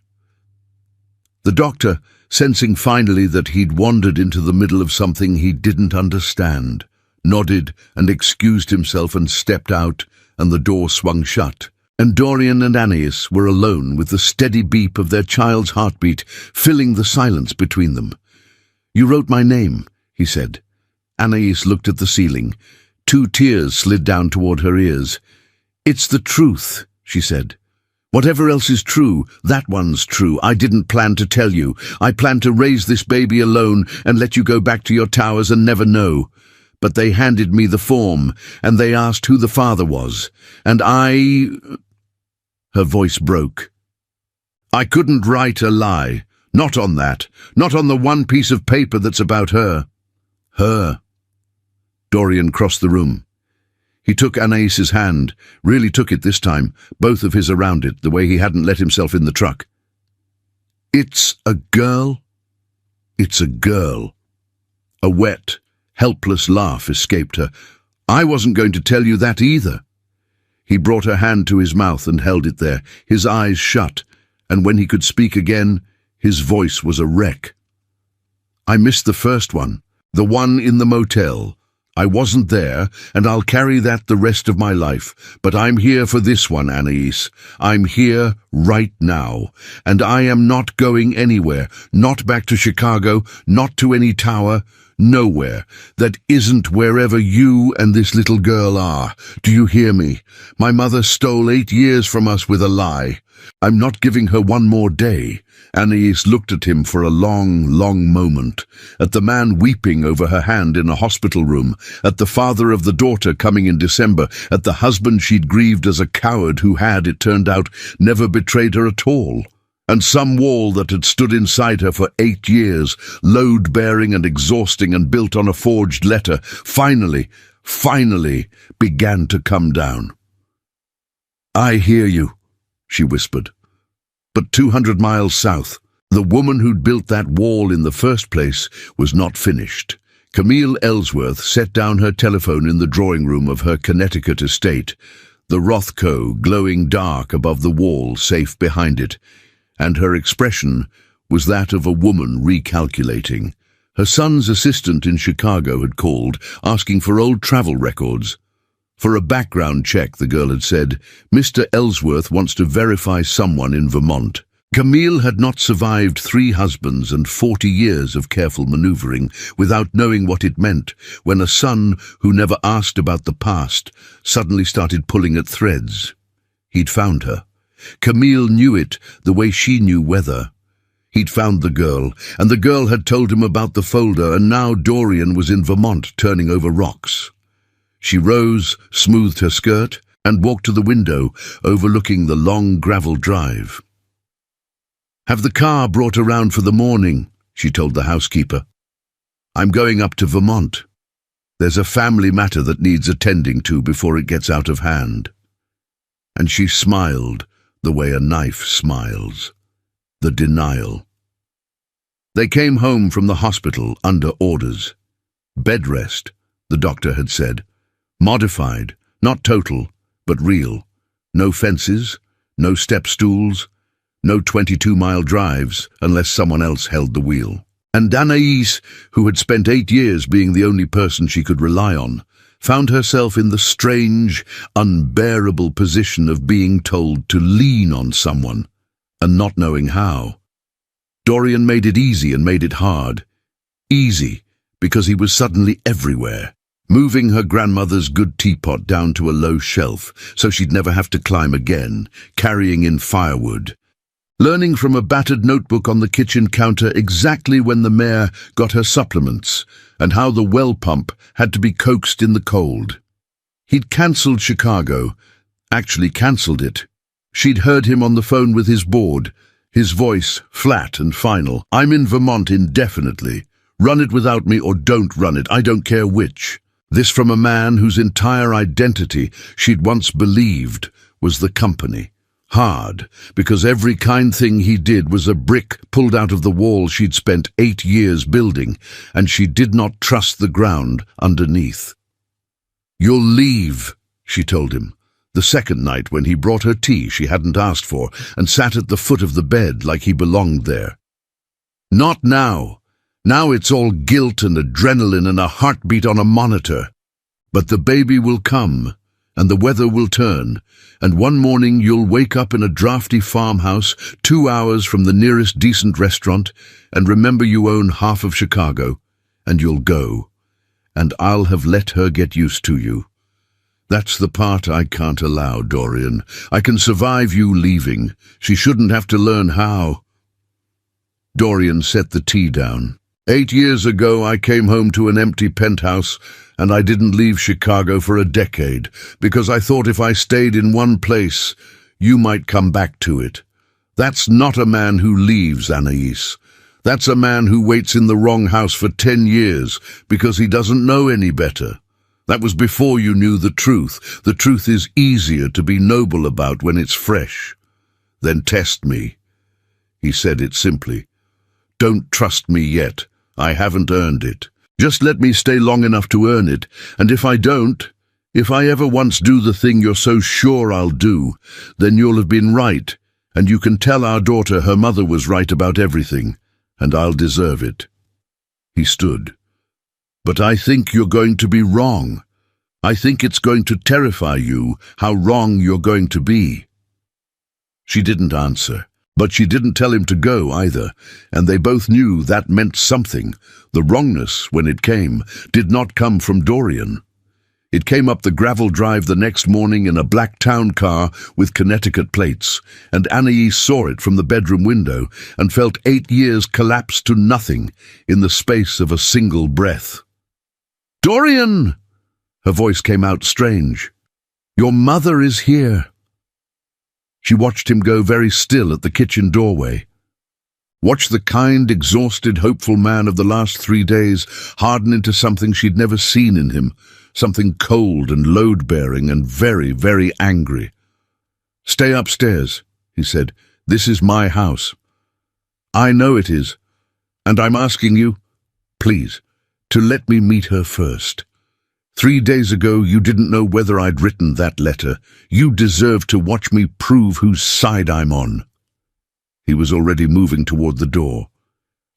The doctor, sensing finally that he'd wandered into the middle of something he didn't understand, nodded and excused himself and stepped out, and the door swung shut. And Dorian and Anais were alone with the steady beep of their child's heartbeat filling the silence between them. "You wrote my name," he said. Anais looked at the ceiling. 2 tears slid down toward her ears. "It's the truth," she said. "Whatever else is true, that one's true. I didn't plan to tell you. I planned to raise this baby alone and let you go back to your towers and never know. But they handed me the form, and they asked who the father was. And I—" Her voice broke. "I couldn't write a lie. Not on that. Not on the one piece of paper that's about her." Her. Dorian crossed the room. He took Anais's hand, really took it this time, both of his around it, the way he hadn't let himself in the truck. "It's a girl? It's a girl." A wet, helpless laugh escaped her. "I wasn't going to tell you that either." He brought her hand to his mouth and held it there, his eyes shut, and when he could speak again, his voice was a wreck. "I missed the first one, the one in the motel. I wasn't there, and I'll carry that the rest of my life. But I'm here for this one, Anais. I'm here right now, and I am not going anywhere, not back to Chicago, not to any tower, nowhere. That isn't wherever you and this little girl are. Do you hear me? My mother stole 8 years from us with a lie. I'm not giving her one more day." Anais looked at him for a long, long moment, at the man weeping over her hand in a hospital room, at the father of the daughter coming in December, at the husband she'd grieved as a coward who had, it turned out, never betrayed her at all. And some wall that had stood inside her for 8 years, load-bearing and exhausting and built on a forged letter, finally began to come down. "I hear you," she whispered. But 200 miles south, the woman who'd built that wall in the first place was not finished. Camille Ellsworth set down her telephone in the drawing room of her Connecticut estate, the Rothko glowing dark above the wall safe behind it, and her expression was that of a woman recalculating. Her son's assistant in Chicago had called, asking for old travel records. For a background check, the girl had said, "Mr. Ellsworth wants to verify someone in Vermont." Camille had not survived 3 husbands and 40 years of careful maneuvering without knowing what it meant when a son who never asked about the past suddenly started pulling at threads. He'd found her. Camille knew it the way she knew weather. He'd found the girl, and the girl had told him about the folder, and now Dorian was in Vermont turning over rocks. She rose, smoothed her skirt, and walked to the window, overlooking the long gravel drive. "Have the car brought around for the morning," she told the housekeeper. "I'm going up to Vermont. There's a family matter that needs attending to before it gets out of hand." And she smiled the way a knife smiles. The denial. They came home from the hospital under orders. Bed rest, the doctor had said. Modified, not total, but real. No fences, no step stools, no 22-mile drives unless someone else held the wheel. And Anais, who had spent 8 years being the only person she could rely on, found herself in the strange, unbearable position of being told to lean on someone, and not knowing how. Dorian made it easy and made it hard. Easy, because he was suddenly everywhere, moving her grandmother's good teapot down to a low shelf so she'd never have to climb again, carrying in firewood, learning from a battered notebook on the kitchen counter exactly when the mare got her supplements and how the well pump had to be coaxed in the cold. He'd cancelled Chicago, actually cancelled it. She'd heard him on the phone with his board, his voice flat and final. "I'm in Vermont indefinitely. Run it without me or don't run it, I don't care which." This from a man whose entire identity she'd once believed was the company. Hard, because every kind thing he did was a brick pulled out of the wall she'd spent 8 years building, and she did not trust the ground underneath. "You'll leave," she told him. The second night when he brought her tea she hadn't asked for and sat at the foot of the bed like he belonged there. "Not now. Now it's all guilt and adrenaline and a heartbeat on a monitor. But the baby will come, and the weather will turn, and one morning you'll wake up in a drafty farmhouse 2 hours from the nearest decent restaurant and remember you own half of Chicago, and you'll go, and I'll have let her get used to you. That's the part I can't allow, Dorian. I can survive you leaving. She shouldn't have to learn how." Dorian set the tea down. 8 years ago I came home to an empty penthouse, and I didn't leave Chicago for a decade, because I thought if I stayed in one place, you might come back to it. That's not a man who leaves, Anais. That's a man who waits in the wrong house for 10 years because he doesn't know any better. That was before you knew the truth. The truth is easier to be noble about when it's fresh. "Then test me." He said it simply. "Don't trust me yet. I haven't earned it. Just let me stay long enough to earn it, and if I don't, if I ever once do the thing you're so sure I'll do, then you'll have been right, and you can tell our daughter her mother was right about everything, and I'll deserve it." He stood. "But I think you're going to be wrong. I think it's going to terrify you how wrong you're going to be." She didn't answer, but she didn't tell him to go either, and they both knew that meant something. The wrongness, when it came, did not come from Dorian. It came up the gravel drive the next morning in a black town car with Connecticut plates, and Anais saw it from the bedroom window and felt 8 years collapse to nothing in the space of a single breath. "Dorian!" Her voice came out strange. "Your mother is here." She watched him go very still at the kitchen doorway. Watched the kind, exhausted, hopeful man of the last 3 days harden into something she'd never seen in him, something cold and load-bearing and very, very angry. "Stay upstairs," he said. "This is my house." "I know it is, and I'm asking you, please, to let me meet her first. 3 days ago you didn't know whether I'd written that letter. You deserve to watch me prove whose side I'm on." He was already moving toward the door.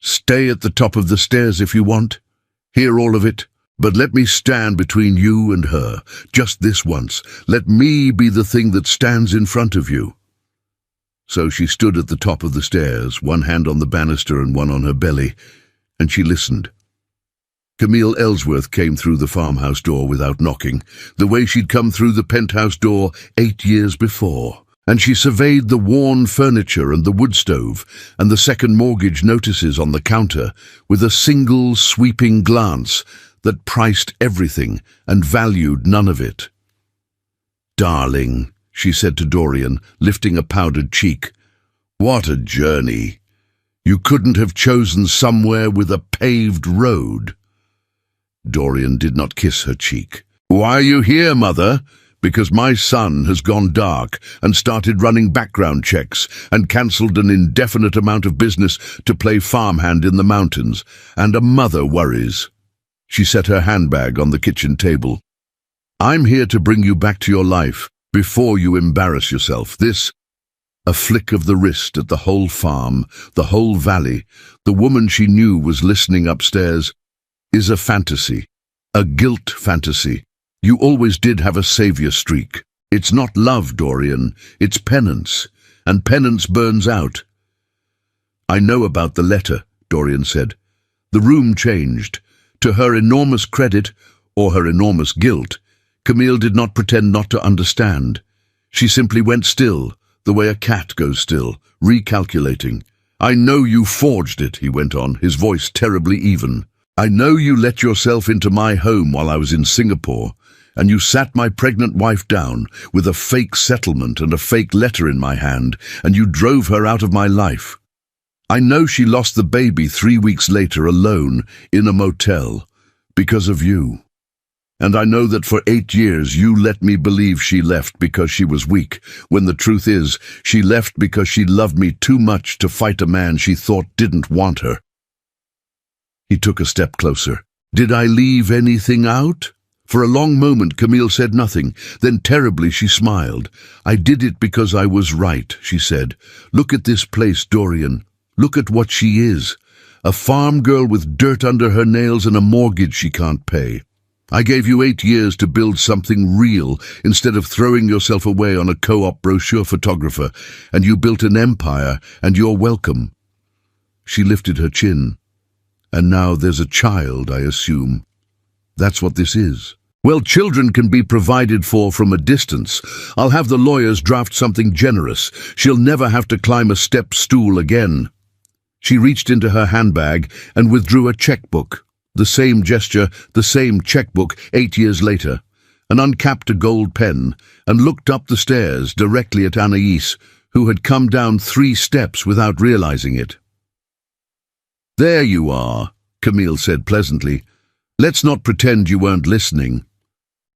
"Stay at the top of the stairs if you want. Hear all of it. But let me stand between you and her, just this once. Let me be the thing that stands in front of you." So she stood at the top of the stairs, one hand on the banister and one on her belly, and she listened. Camille Ellsworth came through the farmhouse door without knocking, the way she'd come through the penthouse door 8 years before, and she surveyed the worn furniture and the wood stove and the second mortgage notices on the counter with a single sweeping glance that priced everything and valued none of it. "Darling," she said to Dorian, lifting a powdered cheek, "what a journey. You couldn't have chosen somewhere with a paved road." Dorian did not kiss her cheek. "Why are you here, Mother?" "Because my son has gone dark and started running background checks and cancelled an indefinite amount of business to play farmhand in the mountains, and a mother worries." She set her handbag on the kitchen table. "I'm here to bring you back to your life before you embarrass yourself. This," a flick of the wrist at the whole farm, the whole valley, the woman she knew was listening upstairs, "is a fantasy, a guilt fantasy. You always did have a savior streak. It's not love, Dorian, it's penance, and penance burns out." "I know about the letter," Dorian said. The room changed. To her enormous credit, or her enormous guilt, Camille did not pretend not to understand. She simply went still, the way a cat goes still, recalculating. "I know you forged it," he went on, his voice terribly even. "I know you let yourself into my home while I was in Singapore, and you sat my pregnant wife down with a fake settlement and a fake letter in my hand, and you drove her out of my life. I know she lost the baby 3 weeks later alone in a motel because of you. And I know that for 8 years you let me believe she left because she was weak, when the truth is she left because she loved me too much to fight a man she thought didn't want her." He took a step closer. "Did I leave anything out?" For a long moment Camille said nothing. Then terribly she smiled. "I did it because I was right," she said. "Look at this place, Dorian. Look at what she is. A farm girl with dirt under her nails and a mortgage she can't pay. I gave you 8 years to build something real instead of throwing yourself away on a co-op brochure photographer, and you built an empire, and you're welcome." She lifted her chin. "And now there's a child, I assume. That's what this is." "Well, children can be provided for from a distance. I'll have the lawyers draft something generous. She'll never have to climb a step stool again." She reached into her handbag and withdrew a checkbook. The same gesture, the same checkbook 8 years later, and uncapped a gold pen, and looked up the stairs directly at Anaïs, who had come down 3 steps without realizing it. "There you are," Camille said pleasantly. "Let's not pretend you weren't listening.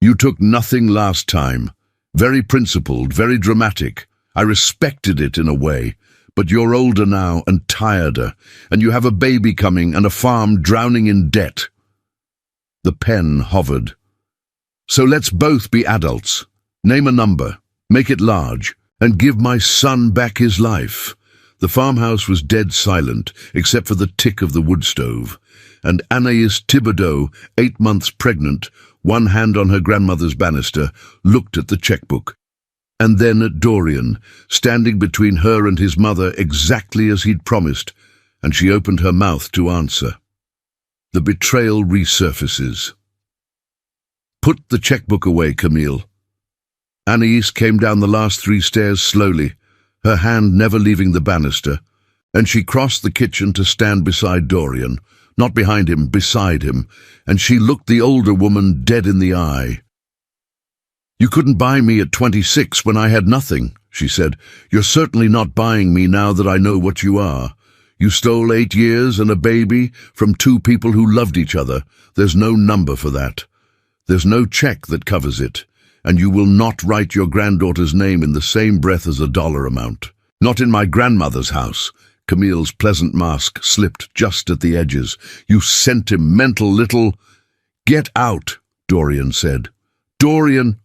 You took nothing last time. Very principled, very dramatic. I respected it in a way. But you're older now and tireder, and you have a baby coming and a farm drowning in debt." The pen hovered. "So let's both be adults. Name a number, make it large, and give my son back his life." The farmhouse was dead silent, except for the tick of the wood stove, and Anaïs Thibodeau, 8 months pregnant, one hand on her grandmother's banister, looked at the checkbook. And then at Dorian, standing between her and his mother exactly as he'd promised, and she opened her mouth to answer. The betrayal resurfaces. "Put the checkbook away, Camille." Anaïs came down the last 3 stairs slowly, her hand never leaving the banister, and she crossed the kitchen to stand beside Dorian, not behind him, beside him, and she looked the older woman dead in the eye. "You couldn't buy me at 26 when I had nothing," she said. "You're certainly not buying me now that I know what you are. You stole 8 years and a baby from 2 people who loved each other. There's no number for that. There's no check that covers it, and you will not write your granddaughter's name in the same breath as a dollar amount. Not in my grandmother's house." Camille's pleasant mask slipped just at the edges. "You sentimental little—" "Get out," Dorian said. "Dorian!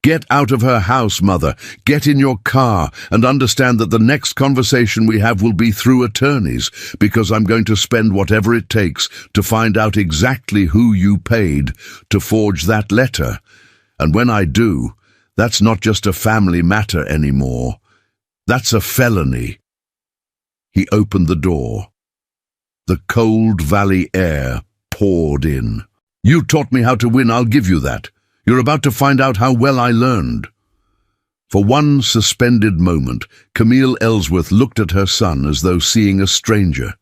Get out of her house, Mother. Get in your car and understand that the next conversation we have will be through attorneys, because I'm going to spend whatever it takes to find out exactly who you paid to forge that letter. And when I do, that's not just a family matter anymore. That's a felony." He opened the door. The cold valley air poured in. "You taught me how to win, I'll give you that. You're about to find out how well I learned." For one suspended moment, Camille Ellsworth looked at her son as though seeing a stranger.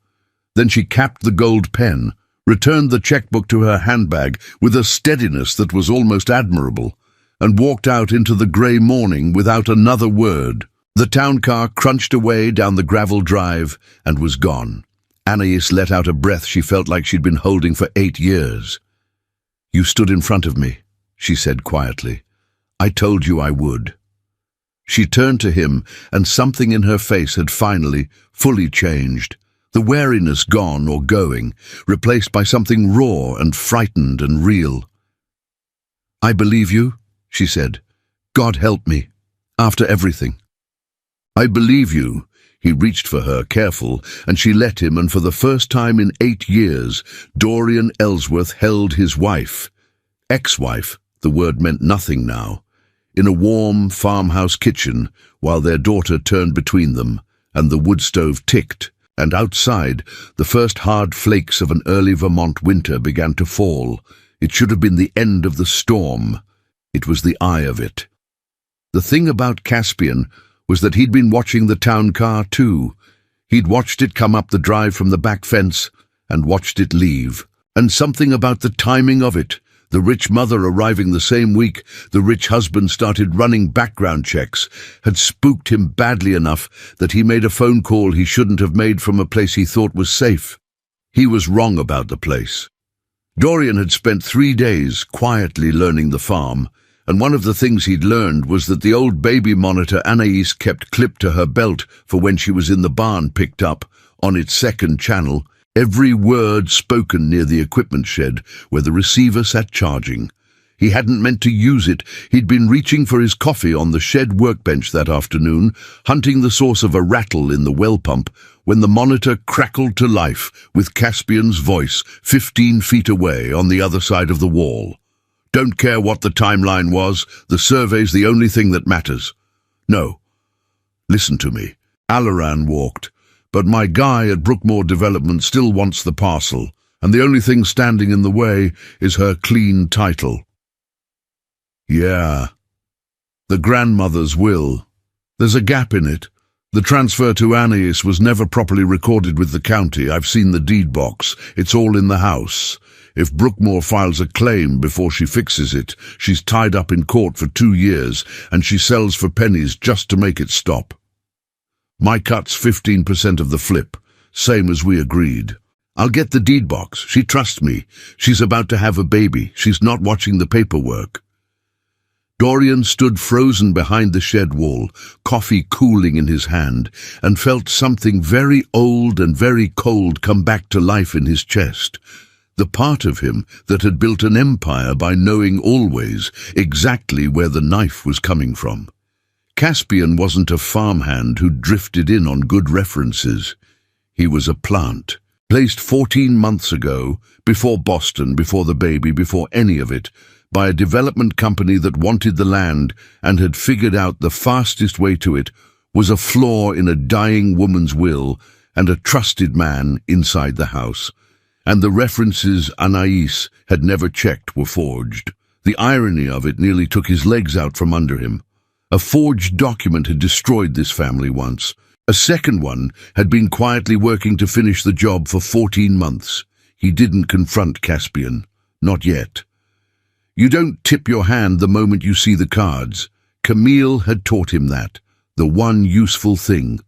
Then she capped the gold pen, returned the checkbook to her handbag with a steadiness that was almost admirable, and walked out into the grey morning without another word. The town car crunched away down the gravel drive and was gone. Anaïs let out a breath she felt like she'd been holding for 8 years. "You stood in front of me," she said quietly. "I told you I would." She turned to him, and something in her face had finally, fully changed. The wariness gone or going, replaced by something raw and frightened and real. "I believe you," she said. "God help me, after everything." "I believe you." He reached for her, careful, and she let him, and for the first time in 8 years, Dorian Ellsworth held his wife. Ex-wife. The word meant nothing now. In a warm farmhouse kitchen, while their daughter turned between them, and the wood stove ticked, and outside, the first hard flakes of an early Vermont winter began to fall. It should have been the end of the storm. It was the eye of it. The thing about Caspian was that he'd been watching the town car too. He'd watched it come up the drive from the back fence, and watched it leave. And something about the timing of it, the rich mother arriving the same week the rich husband started running background checks, had spooked him badly enough that he made a phone call he shouldn't have made from a place he thought was safe. He was wrong about the place. Dorian had spent 3 days quietly learning the farm, and one of the things he'd learned was that the old baby monitor Anaïs kept clipped to her belt for when she was in the barn picked up, on its 2nd channel, every word spoken near the equipment shed where the receiver sat charging. He hadn't meant to use it. He'd been reaching for his coffee on the shed workbench that afternoon, hunting the source of a rattle in the well pump, when the monitor crackled to life with Caspian's voice 15 feet away on the other side of the wall. Don't care what the timeline was, the survey's the only thing that matters. No. Listen to me. Alaran walked, but my guy at Brookmore Development still wants the parcel, and the only thing standing in the way is her clean title. Yeah. The grandmother's will. There's a gap in it. The transfer to Anais was never properly recorded with the county. I've seen the deed box. It's all in the house. If Brookmore files a claim before she fixes it, she's tied up in court for 2 years, and she sells for pennies just to make it stop. My cut's 15% of the flip, same as we agreed. I'll get the deed box. She trusts me. She's about to have a baby. She's not watching the paperwork. Dorian stood frozen behind the shed wall, coffee cooling in his hand, and felt something very old and very cold come back to life in his chest. The part of him that had built an empire by knowing always exactly where the knife was coming from. Caspian wasn't a farmhand who drifted in on good references. He was a plant, placed 14 months ago, before Boston, before the baby, before any of it, by a development company that wanted the land and had figured out the fastest way to it was a flaw in a dying woman's will and a trusted man inside the house. And the references Anais had never checked were forged. The irony of it nearly took his legs out from under him. A forged document had destroyed this family once. A second one had been quietly working to finish the job for 14 months. He didn't confront Caspian. Not yet. You don't tip your hand the moment you see the cards. Camille had taught him that, the one useful thing.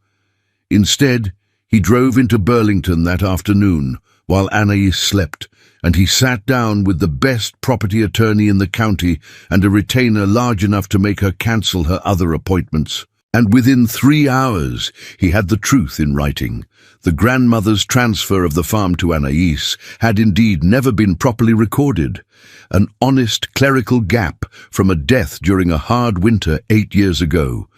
Instead, he drove into Burlington that afternoon while Anais slept, and he sat down with the best property attorney in the county and a retainer large enough to make her cancel her other appointments. And within 3 hours, he had the truth in writing. The grandmother's transfer of the farm to Anais had indeed never been properly recorded. An honest clerical gap from a death during a hard winter 8 years ago.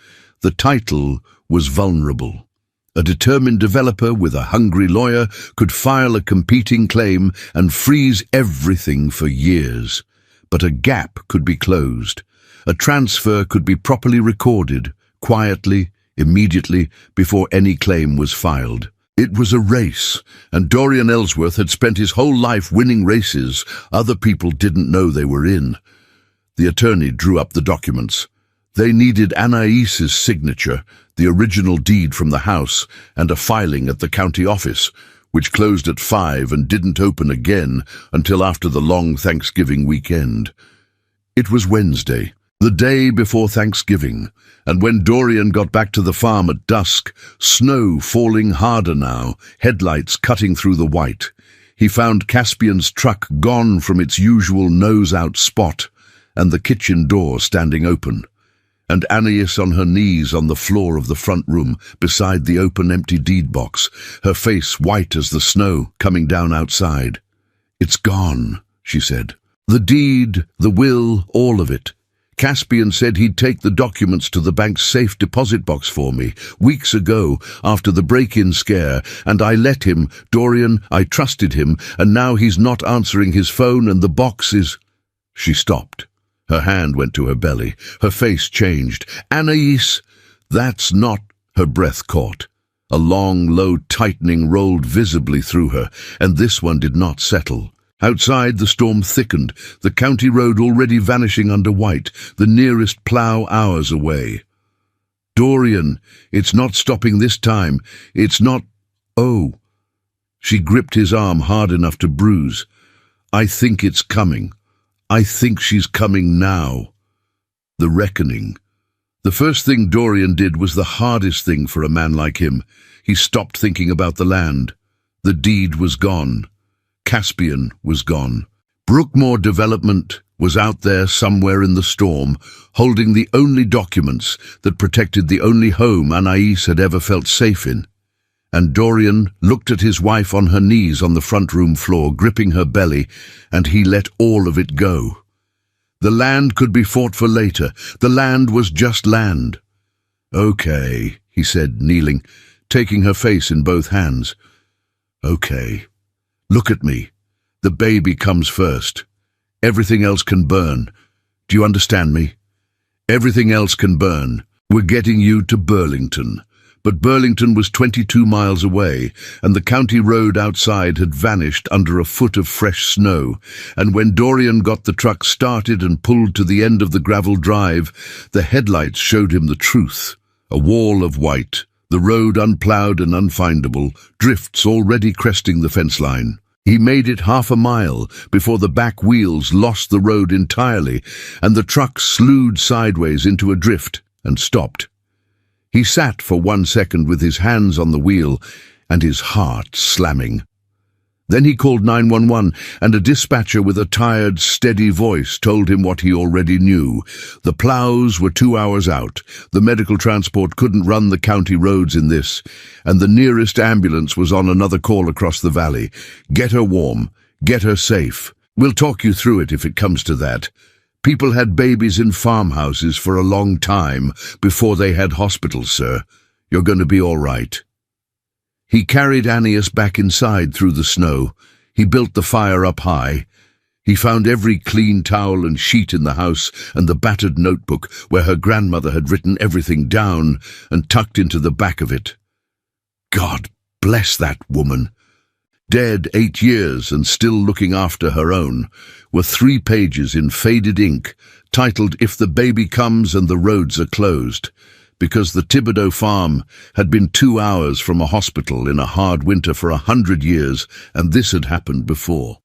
The title was vulnerable. A determined developer with a hungry lawyer could file a competing claim and freeze everything for years. But a gap could be closed. A transfer could be properly recorded, quietly, immediately, before any claim was filed. It was a race, and Dorian Ellsworth had spent his whole life winning races other people didn't know they were in. The attorney drew up the documents. They needed Anaïs's signature, the original deed from the house, and a filing at the county office, which closed at 5 and didn't open again until after the long Thanksgiving weekend. It was Wednesday, the day before Thanksgiving, and when Dorian got back to the farm at dusk, snow falling harder now, headlights cutting through the white, he found Caspian's truck gone from its usual nose-out spot and the kitchen door standing open, and Anais on her knees on the floor of the front room beside the open empty deed box, her face white as the snow coming down outside. "It's gone," she said. "The deed, the will, all of it. Caspian said he'd take the documents to the bank's safe deposit box for me, weeks ago, after the break-in scare, and I let him, Dorian, I trusted him, and now he's not answering his phone and the box is—" She stopped. Her hand went to her belly. Her face changed. "Anais!" "That's not—" Her breath caught. A long, low tightening rolled visibly through her, and this one did not settle. Outside, the storm thickened, the county road already vanishing under white, the nearest plough hours away. "Dorian, it's not stopping this time. It's not—" "Oh." She gripped his arm hard enough to bruise. "I think it's coming. I think she's coming now." The reckoning. The first thing Dorian did was the hardest thing for a man like him. He stopped thinking about the land. The deed was gone. Caspian was gone. Brookmore Development was out there somewhere in the storm, holding the only documents that protected the only home Anais had ever felt safe in. And Dorian looked at his wife on her knees on the front room floor, gripping her belly, and he let all of it go. The land could be fought for later. The land was just land. "Okay," he said, kneeling, taking her face in both hands. "Okay. Look at me. The baby comes first. Everything else can burn. Do you understand me? Everything else can burn. We're getting you to Burlington." But Burlington was 22 miles away, and the county road outside had vanished under a foot of fresh snow, and when Dorian got the truck started and pulled to the end of the gravel drive, the headlights showed him the truth. A wall of white, the road unplowed and unfindable, drifts already cresting the fence line. He made it half a mile before the back wheels lost the road entirely, and the truck slewed sideways into a drift and stopped. He sat for 1 second with his hands on the wheel and his heart slamming. Then he called 911, and a dispatcher with a tired, steady voice told him what he already knew. The plows were 2 hours out. The medical transport couldn't run the county roads in this, and the nearest ambulance was on another call across the valley. "Get her warm. Get her safe. We'll talk you through it if it comes to that. People had babies in farmhouses for a long time before they had hospitals, sir. You're going to be all right." He carried Annius back inside through the snow. He built the fire up high. He found every clean towel and sheet in the house and the battered notebook where her grandmother had written everything down and tucked into the back of it. God bless that woman. Dead 8 years and still looking after her own, were 3 pages in faded ink, titled "If the Baby Comes and the Roads Are Closed," because the Thibodeau farm had been 2 hours from a hospital in a hard winter for 100 years, and this had happened before.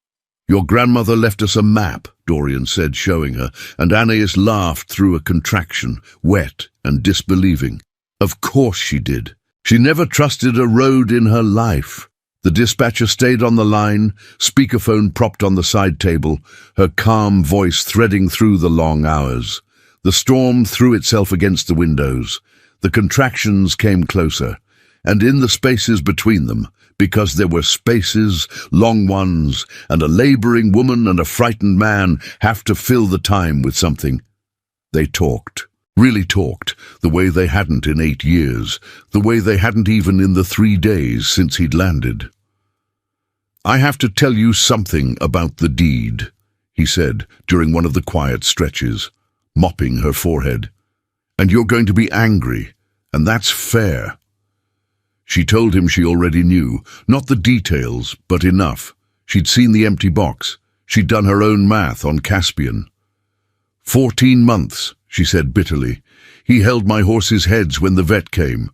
"Your grandmother left us a map," Dorian said, showing her, and Annius laughed through a contraction, wet and disbelieving. Of course she did. She never trusted a road in her life. The dispatcher stayed on the line, speakerphone propped on the side table, her calm voice threading through the long hours. The storm threw itself against the windows. The contractions came closer, and in the spaces between them, because there were spaces, long ones, and a laboring woman and a frightened man have to fill the time with something. They talked. Really talked, the way they hadn't in 8 years, the way they hadn't even in the 3 days since he'd landed. "I have to tell you something about the deed," he said during one of the quiet stretches, mopping her forehead. "And you're going to be angry, and that's fair." She told him she already knew, not the details, but enough. She'd seen the empty box. She'd done her own math on Caspian. 14 months, she said bitterly. "He held my horses' heads when the vet came.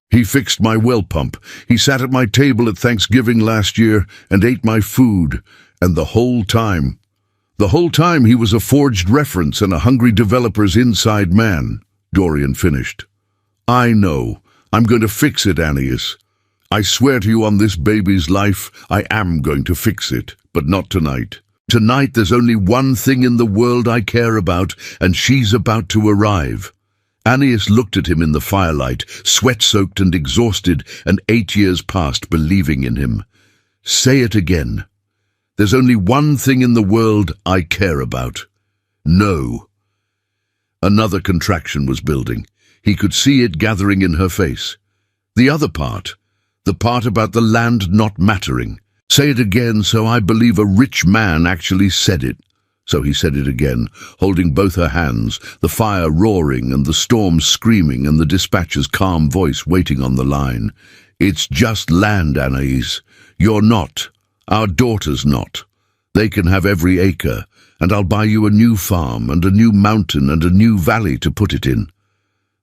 He fixed my well pump. He sat at my table at Thanksgiving last year and ate my food. And the whole time he was a forged reference and a hungry developer's inside man," Dorian finished. "I know. I'm going to fix it, Annius. I swear to you on this baby's life, I am going to fix it, but not tonight. Tonight there's only one thing in the world I care about, and she's about to arrive." Annius looked at him in the firelight, sweat-soaked and exhausted, and 8 years passed believing in him. "Say it again. There's only one thing in the world I care about. No." Another contraction was building. He could see it gathering in her face. The other part, the part about the land not mattering. "Say it again so I believe a rich man actually said it." So he said it again, holding both her hands, the fire roaring and the storm screaming and the dispatcher's calm voice waiting on the line. "It's just land, Anais. You're not. Our daughter's not. They can have every acre, and I'll buy you a new farm and a new mountain and a new valley to put it in.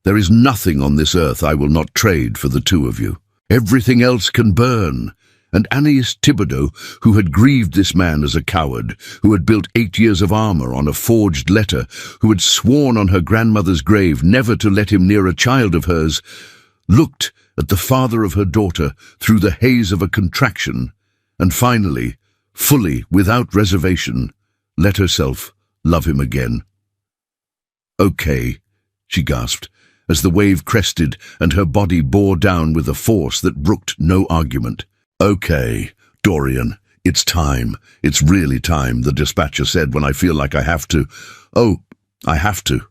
There is nothing on this earth I will not trade for the two of you. Everything else can burn." And Annius Thibodeau, who had grieved this man as a coward, who had built 8 years of armor on a forged letter, who had sworn on her grandmother's grave never to let him near a child of hers, looked at the father of her daughter through the haze of a contraction, and finally, fully, without reservation, let herself love him again. "Okay," she gasped, as the wave crested and her body bore down with a force that brooked no argument. "Okay, Dorian, it's time. It's really time," the dispatcher said, "when I feel like I have to." "Oh, I have to.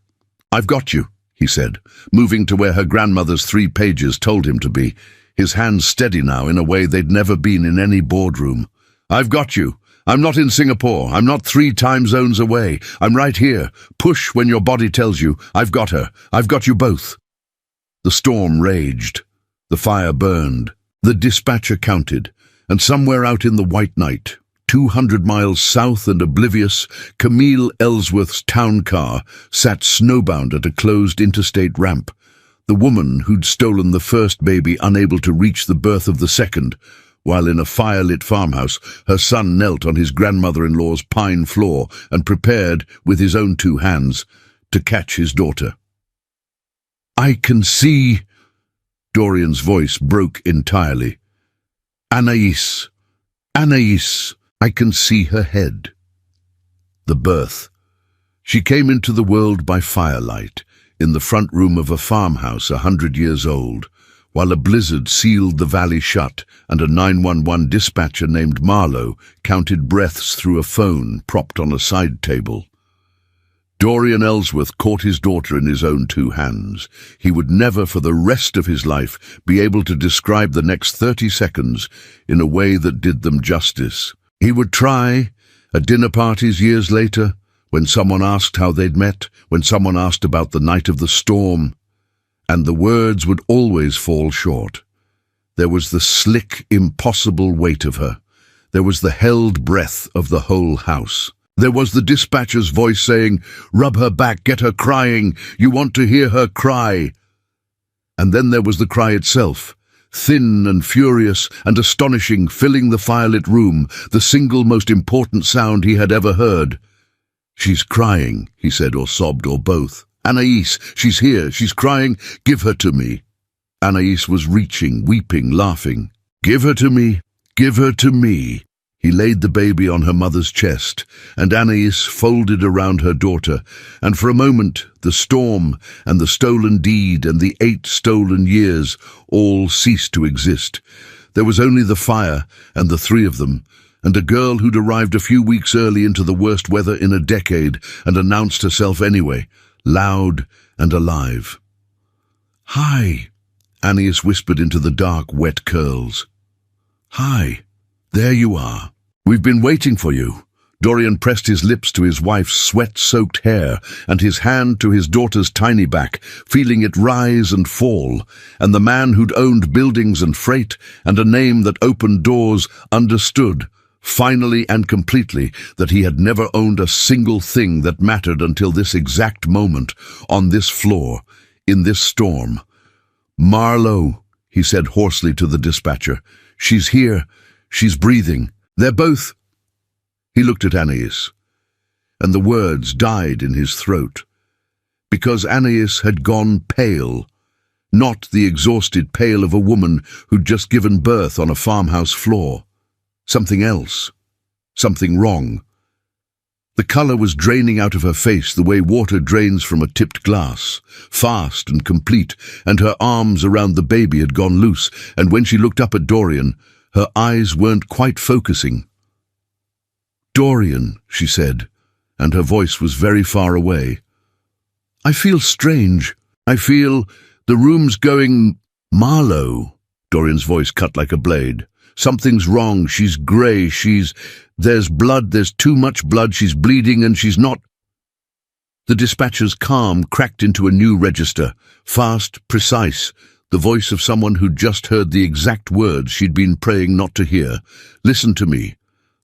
I've got you," he said, moving to where her grandmother's 3 pages told him to be, his hands steady now in a way they'd never been in any boardroom. "I've got you. I'm not in Singapore. I'm not 3 time zones away. I'm right here. Push when your body tells you. I've got her. I've got you both." The storm raged. The fire burned. The dispatcher counted, and somewhere out in the white night, 200 miles south and oblivious, Camille Ellsworth's town car sat snowbound at a closed interstate ramp. The woman who'd stolen the first baby unable to reach the birth of the second, while in a fire-lit farmhouse, her son knelt on his grandmother-in-law's pine floor and prepared, with his own 2 hands, to catch his daughter. "I can see..." Dorian's voice broke entirely. "Anaïs, Anaïs, I can see her head." The birth. She came into the world by firelight, in the front room of a farmhouse 100 years old, while a blizzard sealed the valley shut and a 911 dispatcher named Marlowe counted breaths through a phone propped on a side table. Dorian Ellsworth caught his daughter in his own 2 hands. He would never for the rest of his life be able to describe the next 30 seconds in a way that did them justice. He would try, at dinner parties years later, when someone asked how they'd met, when someone asked about the night of the storm, and the words would always fall short. There was the slick, impossible weight of her. There was the held breath of the whole house. There was the dispatcher's voice saying, "Rub her back, get her crying, you want to hear her cry." And then there was the cry itself, thin and furious and astonishing, filling the firelit room, the single most important sound he had ever heard. "She's crying," he said, or sobbed, or both. "Anaïs, she's here, she's crying, give her to me." Anaïs was reaching, weeping, laughing. "Give her to me, give her to me." He laid the baby on her mother's chest, and Anaïs folded around her daughter, and for a moment the storm and the stolen deed and the 8 stolen years all ceased to exist. There was only the fire and the 3 of them, and a girl who'd arrived a few weeks early into the worst weather in a decade and announced herself anyway, loud and alive. "Hi," Anaïs whispered into the dark, wet curls. "Hi, there you are. We've been waiting for you." Dorian pressed his lips to his wife's sweat-soaked hair and his hand to his daughter's tiny back, feeling it rise and fall, and the man who'd owned buildings and freight and a name that opened doors understood, finally and completely, that he had never owned a single thing that mattered until this exact moment, on this floor, in this storm. "Marlowe," he said hoarsely to the dispatcher. "She's here. She's breathing. They're both..." He looked at Anaïs, and the words died in his throat, because Anaïs had gone pale, not the exhausted pale of a woman who'd just given birth on a farmhouse floor. Something else. Something wrong. The color was draining out of her face the way water drains from a tipped glass, fast and complete, and her arms around the baby had gone loose, and when she looked up at Dorian, her eyes weren't quite focusing. "Dorian," she said, and her voice was very far away. "I feel strange. I feel the room's going..." "Marlowe," Dorian's voice cut like a blade. "Something's wrong. She's grey. There's blood. There's too much blood. She's bleeding and she's not..." The dispatcher's calm cracked into a new register, fast, precise, the voice of someone who'd just heard the exact words she'd been praying not to hear. "Listen to me.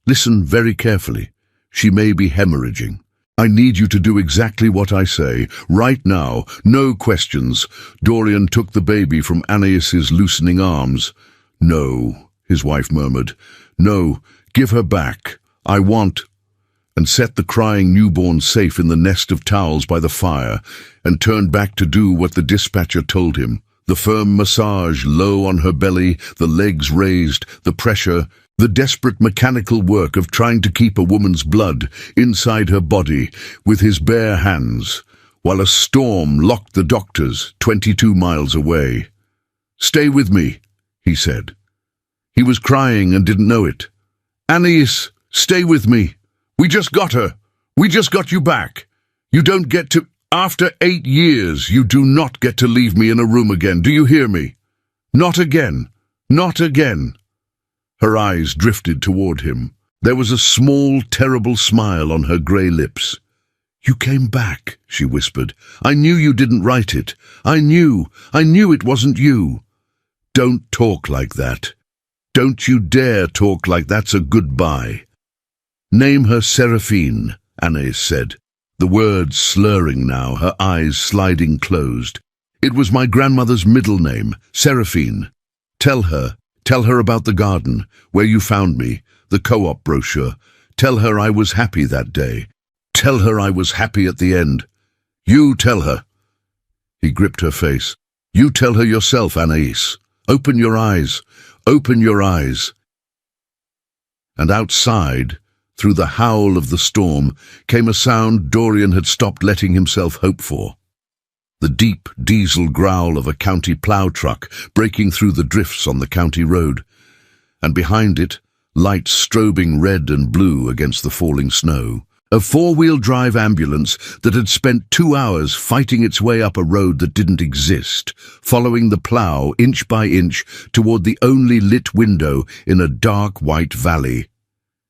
Listen very carefully. She may be hemorrhaging. I need you to do exactly what I say, right now, no questions." Dorian took the baby from Anaïs's loosening arms. "No," his wife murmured. "No, give her back. I want..." And set the crying newborn safe in the nest of towels by the fire, and turned back to do what the dispatcher told him. The firm massage low on her belly, the legs raised, the pressure, the desperate mechanical work of trying to keep a woman's blood inside her body with his bare hands, while a storm locked the doctors 22 miles away. "Stay with me," he said. He was crying and didn't know it. "Anaïs, stay with me. We just got her. We just got you back. You don't get to... After 8 years, you do not get to leave me in a room again. Do you hear me? Not again. Not again. Her eyes drifted toward him. There was a small, terrible smile on her grey lips. You came back, she whispered. I knew you didn't write it. I knew it wasn't you. Don't talk like that. Don't you dare talk like that's a goodbye. Name her Seraphine, Anais said, the words slurring now, her eyes sliding closed. It was my grandmother's middle name, Seraphine. Tell her about the garden, where you found me, the co-op brochure. Tell her I was happy that day. Tell her I was happy at the end. You tell her. He gripped her face. You tell her yourself, Anais. Open your eyes. Open your eyes. And outside, through the howl of the storm, came a sound Dorian had stopped letting himself hope for. The deep diesel growl of a county plough truck breaking through the drifts on the county road. And behind it, lights strobing red and blue against the falling snow. A four-wheel drive ambulance that had spent 2 hours fighting its way up a road that didn't exist, following the plough inch by inch toward the only lit window in a dark white valley.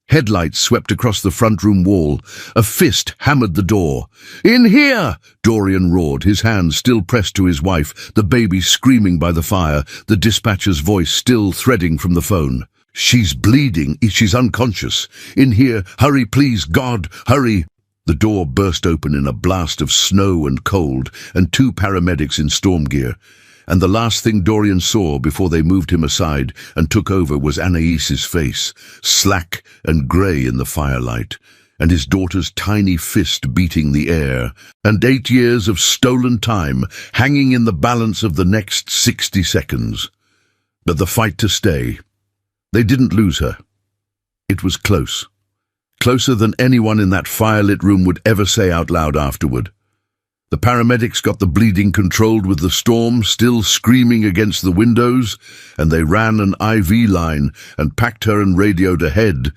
Headlights swept across the front room wall. A fist hammered the door. In here! Dorian roared, his hand still pressed to his wife, the baby screaming by the fire, the dispatcher's voice still threading from the phone. She's bleeding. She's unconscious. In here. Hurry, please, God, hurry. The door burst open in a blast of snow and cold, and 2 paramedics in storm gear. And the last thing Dorian saw before they moved him aside and took over was Anaïs's face, slack and grey in the firelight, and his daughter's tiny fist beating the air, and 8 years of stolen time hanging in the balance of the next 60 seconds. But the fight to stay. They didn't lose her. It was close. Closer than anyone in that firelit room would ever say out loud afterward. The paramedics got the bleeding controlled with the storm still screaming against the windows, and they ran an IV line and packed her and radioed ahead.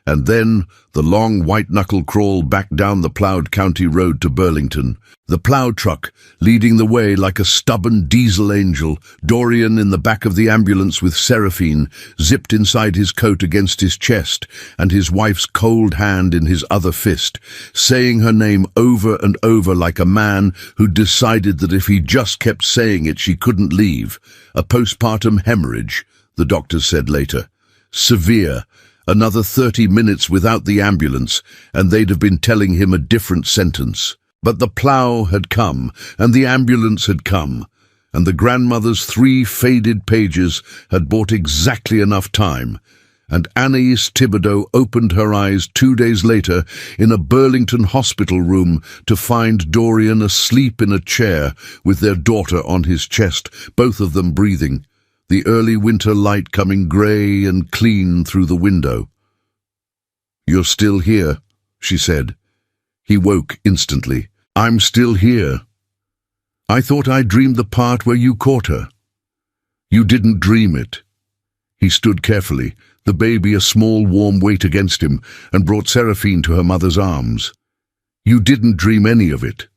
And then the long white-knuckle crawl back down the ploughed county road to Burlington. The plough truck leading the way like a stubborn diesel angel, Dorian in the back of the ambulance with Seraphine, zipped inside his coat against his chest, and his wife's cold hand in his other fist, saying her name over and over like a man who'd decided that if he just kept saying it she couldn't leave. A postpartum hemorrhage, the doctors said later. Severe. Another 30 minutes without the ambulance, and they'd have been telling him a different sentence. But the plough had come, and the ambulance had come, and the grandmother's 3 faded pages had bought exactly enough time, and Anais Thibodeau opened her eyes 2 days later in a Burlington hospital room to find Dorian asleep in a chair with their daughter on his chest, both of them breathing. The early winter light coming grey and clean through the window. "You're still here," she said. He woke instantly. "I'm still here. I thought I dreamed the part where you caught her." "You didn't dream it." He stood carefully, the baby a small warm weight against him, and brought Seraphine to her mother's arms. "You didn't dream any of it.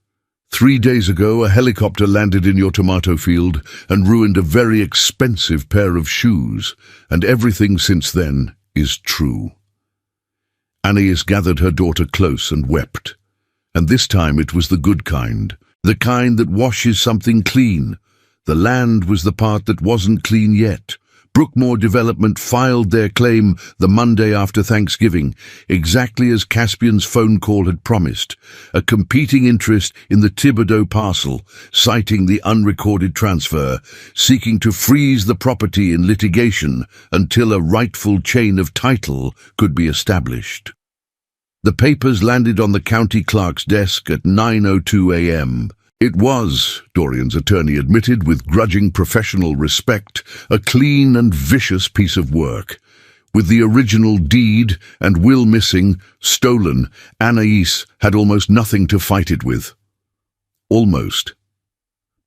3 days ago, a helicopter landed in your tomato field and ruined a very expensive pair of shoes, and everything since then is true." Anais gathered her daughter close and wept. And this time it was the good kind, the kind that washes something clean. The land was the part that wasn't clean yet. Brookmore Development filed their claim the Monday after Thanksgiving, exactly as Caspian's phone call had promised, a competing interest in the Thibodeau parcel, citing the unrecorded transfer, seeking to freeze the property in litigation until a rightful chain of title could be established. The papers landed on the county clerk's desk at 9:02 a.m. It was, Dorian's attorney admitted with grudging professional respect, a clean and vicious piece of work. With the original deed and will missing, stolen, Anais had almost nothing to fight it with. Almost.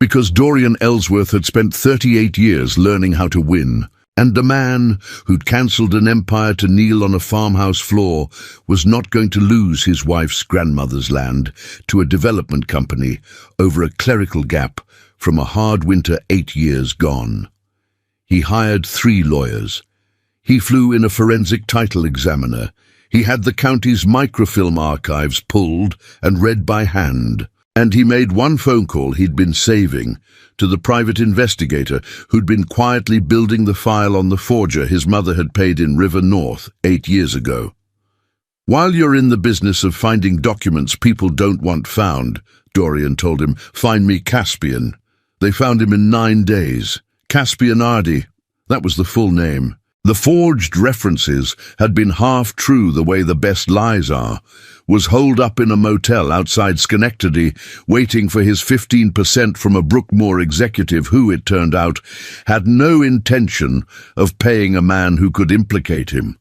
Because Dorian Ellsworth had spent 38 years learning how to win, And the man who'd cancelled an empire to kneel on a farmhouse floor was not going to lose his wife's grandmother's land to a development company over a clerical gap from a hard winter 8 years gone. He hired 3 lawyers. He flew in a forensic title examiner. He had the county's microfilm archives pulled and read by hand. And he made one phone call he'd been saving to the private investigator who'd been quietly building the file on the forger his mother had paid in River North 8 years ago. "While you're in the business of finding documents people don't want found," Dorian told him, "find me Caspian." They found him in 9 days. Caspian Ardi, that was the full name. The forged references had been half true the way the best lies are, was holed up in a motel outside Schenectady, waiting for his 15% from a Brookmore executive who, it turned out, had no intention of paying a man who could implicate him.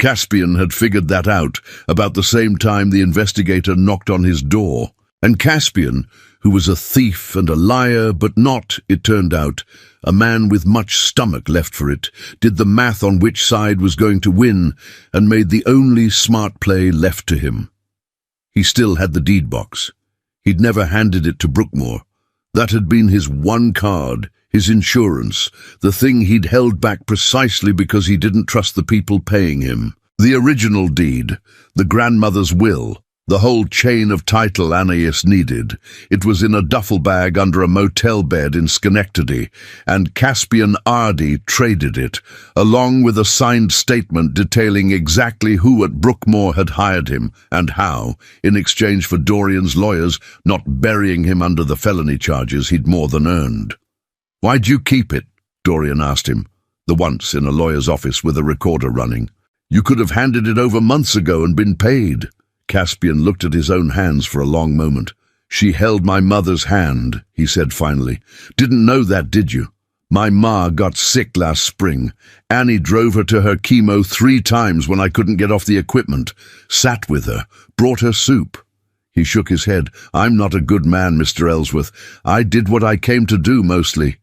Caspian had figured that out about the same time the investigator knocked on his door. And Caspian, who was a thief and a liar, but not, it turned out, a man with much stomach left for it, did the math on which side was going to win and made the only smart play left to him. He still had the deed box. He'd never handed it to Brookmore. That had been his one card, his insurance, the thing he'd held back precisely because he didn't trust the people paying him. The original deed, the grandmother's will, the whole chain of title Anais needed. It was in a duffel bag under a motel bed in Schenectady, and Caspian Ardi traded it, along with a signed statement detailing exactly who at Brookmore had hired him and how, in exchange for Dorian's lawyers not burying him under the felony charges he'd more than earned. "Why'd you keep it?" Dorian asked him, the once in a lawyer's office with a recorder running. "You could have handed it over months ago and been paid." Caspian looked at his own hands for a long moment. "She held my mother's hand," he said finally. "Didn't know that, did you? My ma got sick last spring. Annie drove her to her chemo 3 times when I couldn't get off the equipment. Sat with her, brought her soup." He shook his head. "I'm not a good man, Mr. Ellsworth. I did what I came to do mostly.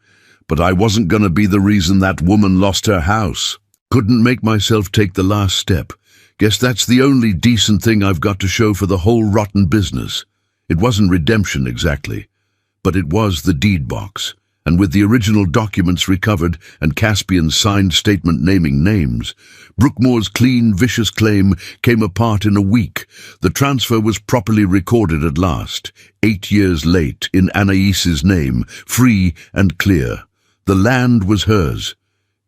But I wasn't going to be the reason that woman lost her house. Couldn't make myself take the last step. Guess that's the only decent thing I've got to show for the whole rotten business. It wasn't redemption exactly, but it was the deed box, and with the original documents recovered and Caspian's signed statement naming names, Brookmore's clean, vicious claim came apart in a week. The transfer was properly recorded at last, 8 years late, in Anaïs's name, free and clear. The land was hers.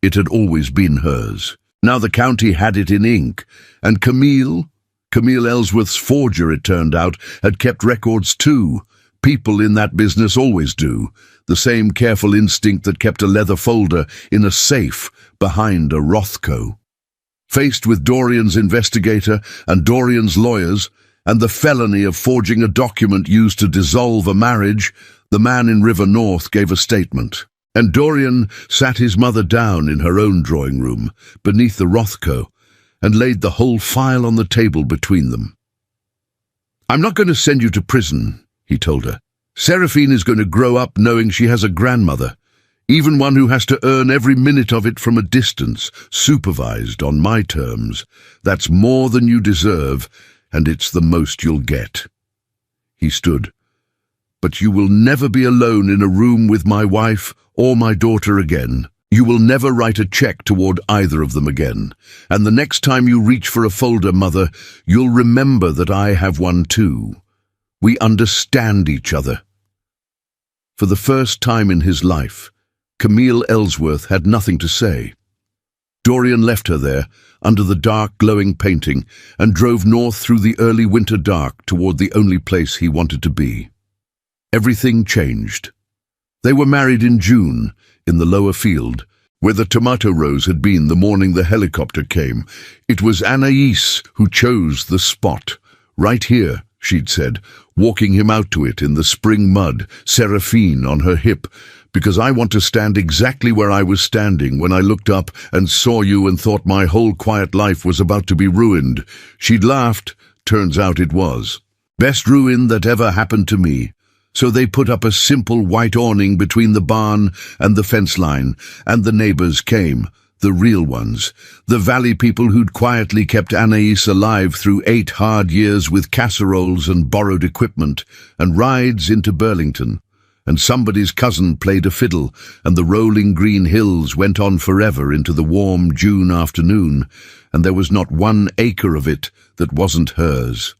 It had always been hers. Now the county had it in ink, and Camille Ellsworth's forger, it turned out, had kept records too. People in that business always do. The same careful instinct that kept a leather folder in a safe behind a Rothko. Faced with Dorian's investigator and Dorian's lawyers, and the felony of forging a document used to dissolve a marriage, the man in River North gave a statement. And Dorian sat his mother down in her own drawing room, beneath the Rothko, and laid the whole file on the table between them. "I'm not going to send you to prison," he told her. "Seraphine is going to grow up knowing she has a grandmother, even one who has to earn every minute of it from a distance, supervised on my terms. That's more than you deserve, and it's the most you'll get." He stood. "But you will never be alone in a room with my wife or my daughter again. You will never write a check toward either of them again. And the next time you reach for a folder, Mother, you'll remember that I have one too. We understand each other." For the first time in his life, Camille Ellsworth had nothing to say. Dorian left her there, under the dark, glowing painting, and drove north through the early winter dark toward the only place he wanted to be. Everything changed. They were married in June, in the lower field, where the tomato rows had been the morning the helicopter came. It was Anaïs who chose the spot. "Right here," she'd said, walking him out to it in the spring mud, Seraphine on her hip, "because I want to stand exactly where I was standing when I looked up and saw you and thought my whole quiet life was about to be ruined." She'd laughed. Turns out it was. "Best ruin that ever happened to me." So they put up a simple white awning between the barn and the fence line, and the neighbors came. The real ones. The valley people who'd quietly kept Anais alive through 8 hard years with casseroles and borrowed equipment, and rides into Burlington. And somebody's cousin played a fiddle, and the rolling green hills went on forever into the warm June afternoon, and there was not 1 acre of it that wasn't hers.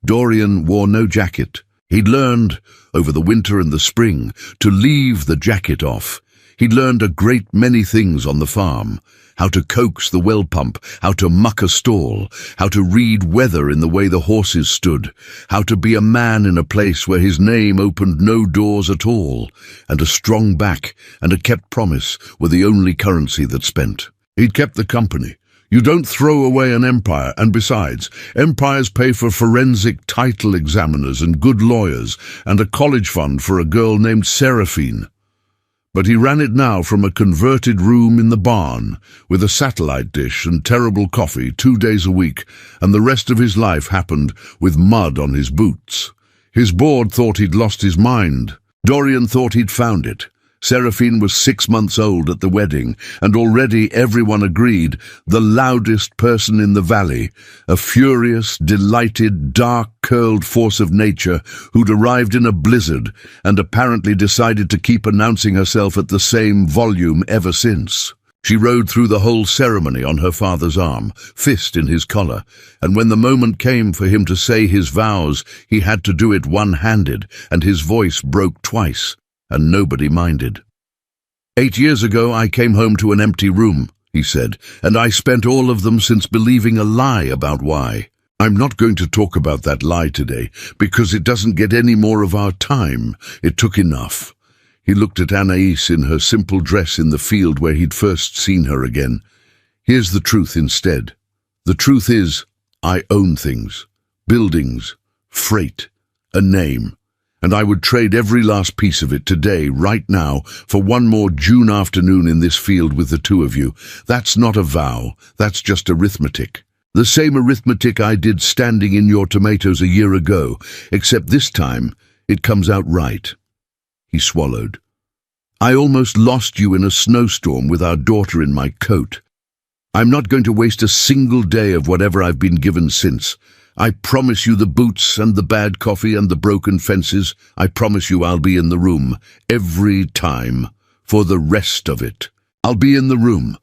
Dorian wore no jacket. He'd learned, over the winter and the spring, to leave the jacket off. He'd learned a great many things on the farm: how to coax the well pump, how to muck a stall, how to read weather in the way the horses stood, how to be a man in a place where his name opened no doors at all, and a strong back and a kept promise were the only currency that spent. He'd kept the company. You don't throw away an empire, and besides, empires pay for forensic title examiners and good lawyers, and a college fund for a girl named Seraphine. But he ran it now from a converted room in the barn, with a satellite dish and terrible coffee 2 days a week, and the rest of his life happened with mud on his boots. His board thought he'd lost his mind. Dorian thought he'd found it. Seraphine was 6 months old at the wedding, and already everyone agreed the loudest person in the valley, a furious, delighted, dark-curled force of nature who'd arrived in a blizzard and apparently decided to keep announcing herself at the same volume ever since. She rode through the whole ceremony on her father's arm, fist in his collar, and when the moment came for him to say his vows, he had to do it one-handed, and his voice broke twice. And nobody minded. 8 years ago I came home to an empty room, he said, and I spent all of them since believing a lie about why. I'm not going to talk about that lie today, because it doesn't get any more of our time. It took enough. He looked at Anais in her simple dress in the field where he'd first seen her again. Here's the truth instead. The truth is, I own things, buildings, freight, a name. And I would trade every last piece of it today, right now, for one more June afternoon in this field with the 2 of you. That's not a vow, that's just arithmetic. The same arithmetic I did standing in your tomatoes a year ago, except this time it comes out right. He swallowed. I almost lost you in a snowstorm with our daughter in my coat. I'm not going to waste a single day of whatever I've been given since. I promise you the boots and the bad coffee and the broken fences. I promise you I'll be in the room, every time, for the rest of it. I'll be in the room.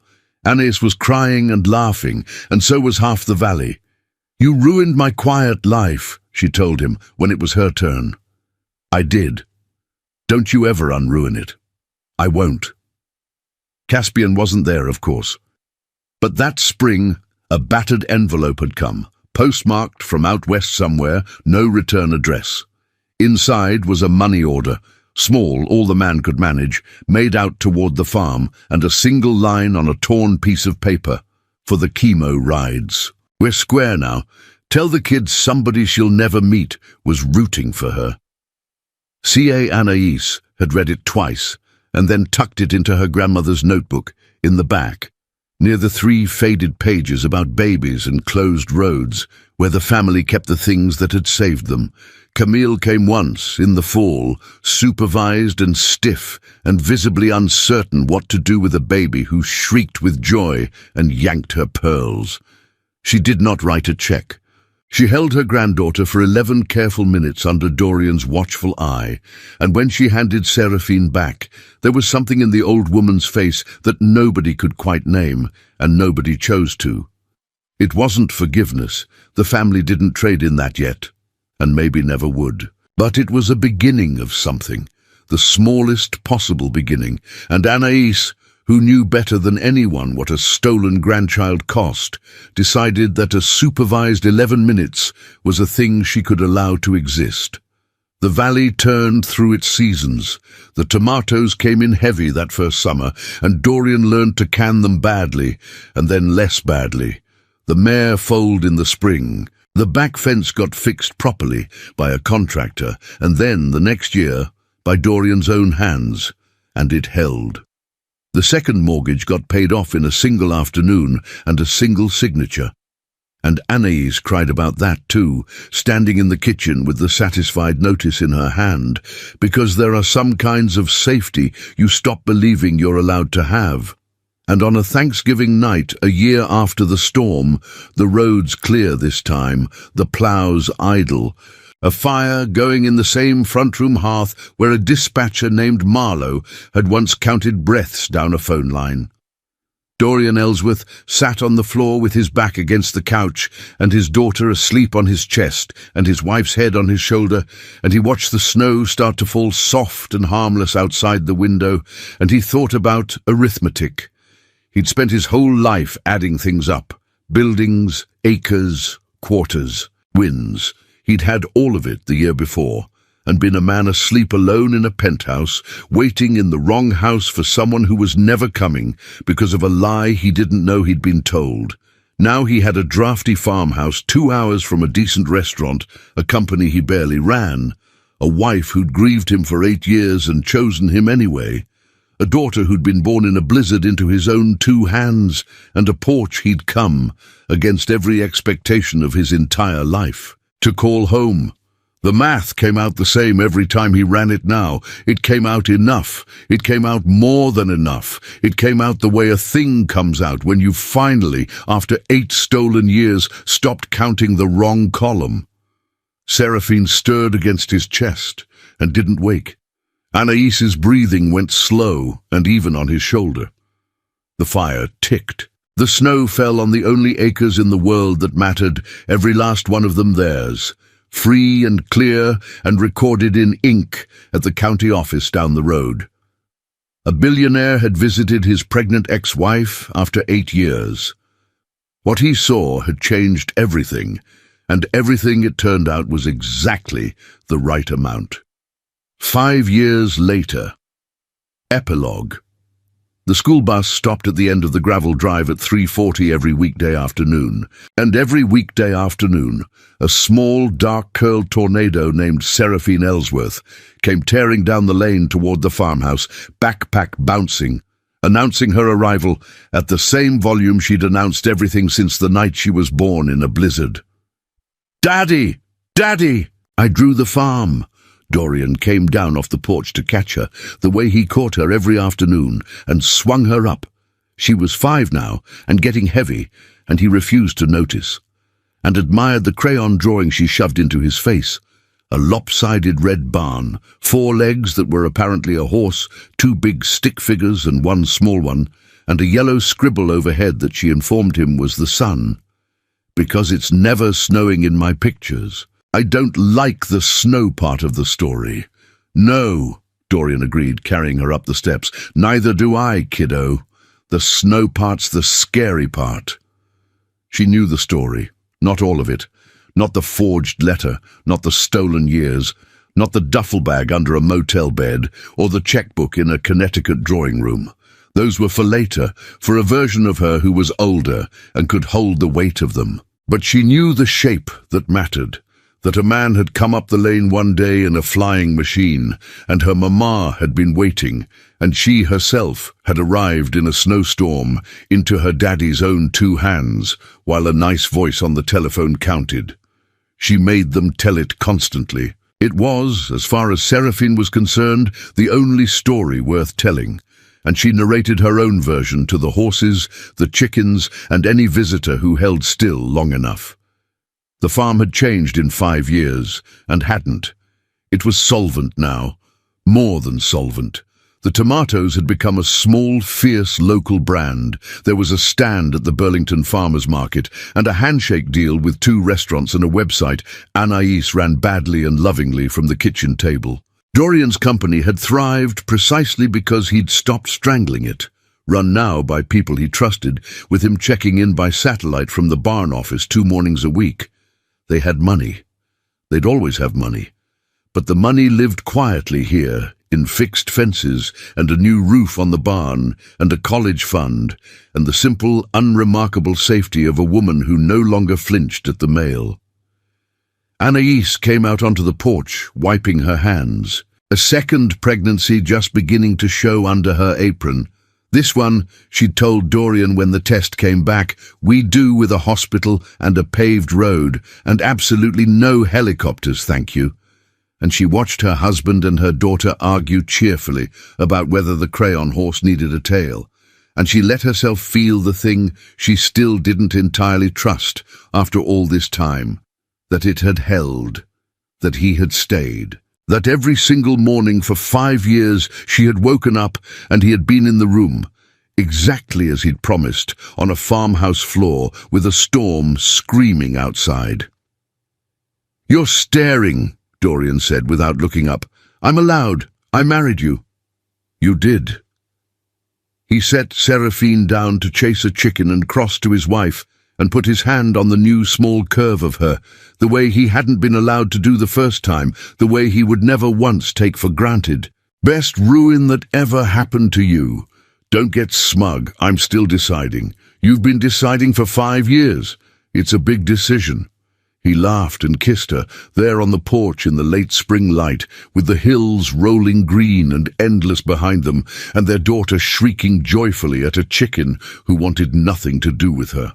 Anais was crying and laughing, and so was half the valley. You ruined my quiet life, she told him when it was her turn. I did. Don't you ever unruin it. I won't. Caspian wasn't there, of course. But that spring, a battered envelope had come. Postmarked from out west somewhere, no return address. Inside was a money order, small, all the man could manage, made out toward the farm, and a single line on a torn piece of paper, for the chemo rides. We're square now. Tell the kids somebody she'll never meet was rooting for her. C.A. Anais had read it twice, and then tucked it into her grandmother's notebook, in the back, near the 3 faded pages about babies and closed roads, where the family kept the things that had saved them. Camille came once, in the fall, supervised and stiff, and visibly uncertain what to do with a baby who shrieked with joy and yanked her pearls. She did not write a check. She held her granddaughter for 11 careful minutes under Dorian's watchful eye, and when she handed Seraphine back, there was something in the old woman's face that nobody could quite name, and nobody chose to. It wasn't forgiveness. The family didn't trade in that yet, and maybe never would. But it was a beginning of something, the smallest possible beginning, and Anais, who knew better than anyone what a stolen grandchild cost, decided that a supervised 11 minutes was a thing she could allow to exist. The valley turned through its seasons. The tomatoes came in heavy that first summer, and Dorian learned to can them badly, and then less badly. The mare foaled in the spring. The back fence got fixed properly by a contractor, and then, the next year, by Dorian's own hands, and it held. The second mortgage got paid off in a single afternoon and a single signature. And Anais cried about that too, standing in the kitchen with the satisfied notice in her hand, because there are some kinds of safety you stop believing you're allowed to have. And on a Thanksgiving night, a year after the storm, the roads clear this time, the ploughs idle, a fire going in the same front-room hearth where a dispatcher named Marlowe had once counted breaths down a phone line. Dorian Ellsworth sat on the floor with his back against the couch and his daughter asleep on his chest and his wife's head on his shoulder, and he watched the snow start to fall soft and harmless outside the window, and he thought about arithmetic. He'd spent his whole life adding things up. Buildings, acres, quarters, wins. He'd had all of it the year before, and been a man asleep alone in a penthouse, waiting in the wrong house for someone who was never coming because of a lie he didn't know he'd been told. Now he had a drafty farmhouse 2 hours from a decent restaurant, a company he barely ran, a wife who'd grieved him for 8 years and chosen him anyway, a daughter who'd been born in a blizzard into his own 2 hands, and a porch he'd come, against every expectation of his entire life, to call home. The math came out the same every time he ran it now. It came out enough. It came out more than enough. It came out the way a thing comes out when you finally, after 8 stolen years, stopped counting the wrong column. Seraphine stirred against his chest and didn't wake. Anaïs's breathing went slow and even on his shoulder. The fire ticked. The snow fell on the only acres in the world that mattered, every last one of them theirs, free and clear and recorded in ink at the county office down the road. A billionaire had visited his pregnant ex-wife after 8 years. What he saw had changed everything, and everything, it turned out, was exactly the right amount. 5 years later. Epilogue. The school bus stopped at the end of the gravel drive at 3:40 every weekday afternoon, and every weekday afternoon, a small, dark-curled tornado named Seraphine Ellsworth came tearing down the lane toward the farmhouse, backpack bouncing, announcing her arrival at the same volume she'd announced everything since the night she was born in a blizzard. "Daddy! Daddy!" I drew the farm. Dorian came down off the porch to catch her, the way he caught her every afternoon, and swung her up. She was 5 now, and getting heavy, and he refused to notice, and admired the crayon drawing she shoved into his face. A lopsided red barn, 4 legs that were apparently a horse, 2 big stick figures and 1 small one, and a yellow scribble overhead that she informed him was the sun. "Because it's never snowing in my pictures. I don't like the snow part of the story." "No," Dorian agreed, carrying her up the steps. "Neither do I, kiddo. The snow part's the scary part." She knew the story, not all of it. Not the forged letter, not the stolen years, not the duffel bag under a motel bed, or the checkbook in a Connecticut drawing room. Those were for later, for a version of her who was older and could hold the weight of them. But she knew the shape that mattered. That a man had come up the lane one day in a flying machine, and her mama had been waiting, and she herself had arrived in a snowstorm into her daddy's own 2 hands, while a nice voice on the telephone counted. She made them tell it constantly. It was, as far as Seraphine was concerned, the only story worth telling, and she narrated her own version to the horses, the chickens, and any visitor who held still long enough. The farm had changed in 5 years, and hadn't. It was solvent now, more than solvent. The tomatoes had become a small, fierce local brand. There was a stand at the Burlington Farmers Market, and a handshake deal with 2 restaurants and a website Anaïs ran badly and lovingly from the kitchen table. Dorian's company had thrived precisely because he'd stopped strangling it. Run now by people he trusted, with him checking in by satellite from the barn office 2 mornings a week. They had money. They'd always have money. But the money lived quietly here, in fixed fences, and a new roof on the barn, and a college fund, and the simple, unremarkable safety of a woman who no longer flinched at the mail. Anaïs came out onto the porch, wiping her hands. A second pregnancy just beginning to show under her apron. This one, she'd told Dorian when the test came back, we do with a hospital and a paved road, and absolutely no helicopters, thank you. And she watched her husband and her daughter argue cheerfully about whether the crayon horse needed a tail. and she let herself feel the thing she still didn't entirely trust after all this time, that it had held, that he had stayed, that every single morning for 5 years she had woken up and he had been in the room, exactly as he'd promised, on a farmhouse floor with a storm screaming outside. "You're staring," Dorian said without looking up. "I'm allowed. I married you." "You did." He set Seraphine down to chase a chicken and crossed to his wife and put his hand on the new small curve of her, the way he hadn't been allowed to do the first time, the way he would never once take for granted. "Best ruin that ever happened to you. Don't get smug. I'm still deciding. You've been deciding for 5 years. It's a big decision." He laughed and kissed her, there on the porch in the late spring light, with the hills rolling green and endless behind them, and their daughter shrieking joyfully at a chicken who wanted nothing to do with her.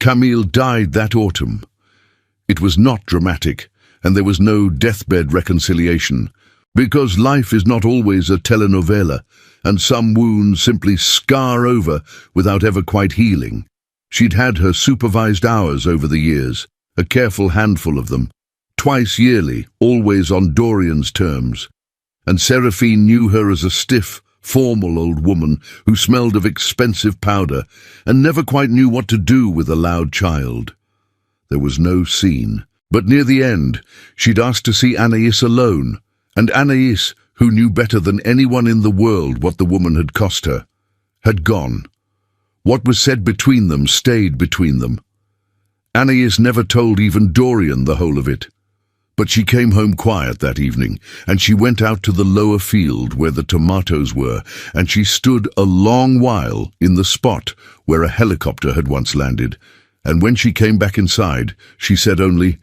Camille died that autumn. It was not dramatic, and there was no deathbed reconciliation, because life is not always a telenovela, and some wounds simply scar over without ever quite healing. She'd had her supervised hours over the years, a careful handful of them, twice yearly, always on Dorian's terms, and Seraphine knew her as a stiff, formal old woman who smelled of expensive powder and never quite knew what to do with a loud child. There was no scene, but near the end she'd asked to see Anaïs alone, and Anaïs, who knew better than anyone in the world what the woman had cost her, had gone. What was said between them stayed between them. Anaïs never told even Dorian the whole of it. But she came home quiet that evening, and she went out to the lower field where the tomatoes were, and she stood a long while in the spot where a helicopter had once landed, and when she came back inside, she said only,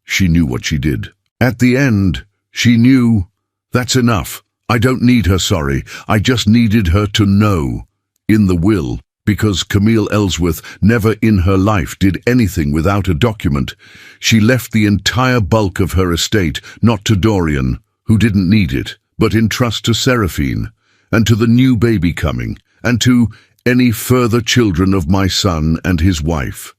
she knew what she did. At the end, she knew, "That's enough. I don't need her sorry. I just needed her to know," in the will, because Camille Ellsworth never in her life did anything without a document. She left the entire bulk of her estate not to Dorian, who didn't need it, but in trust to Seraphine, and to the new baby coming, and to any further children of my son and his wife.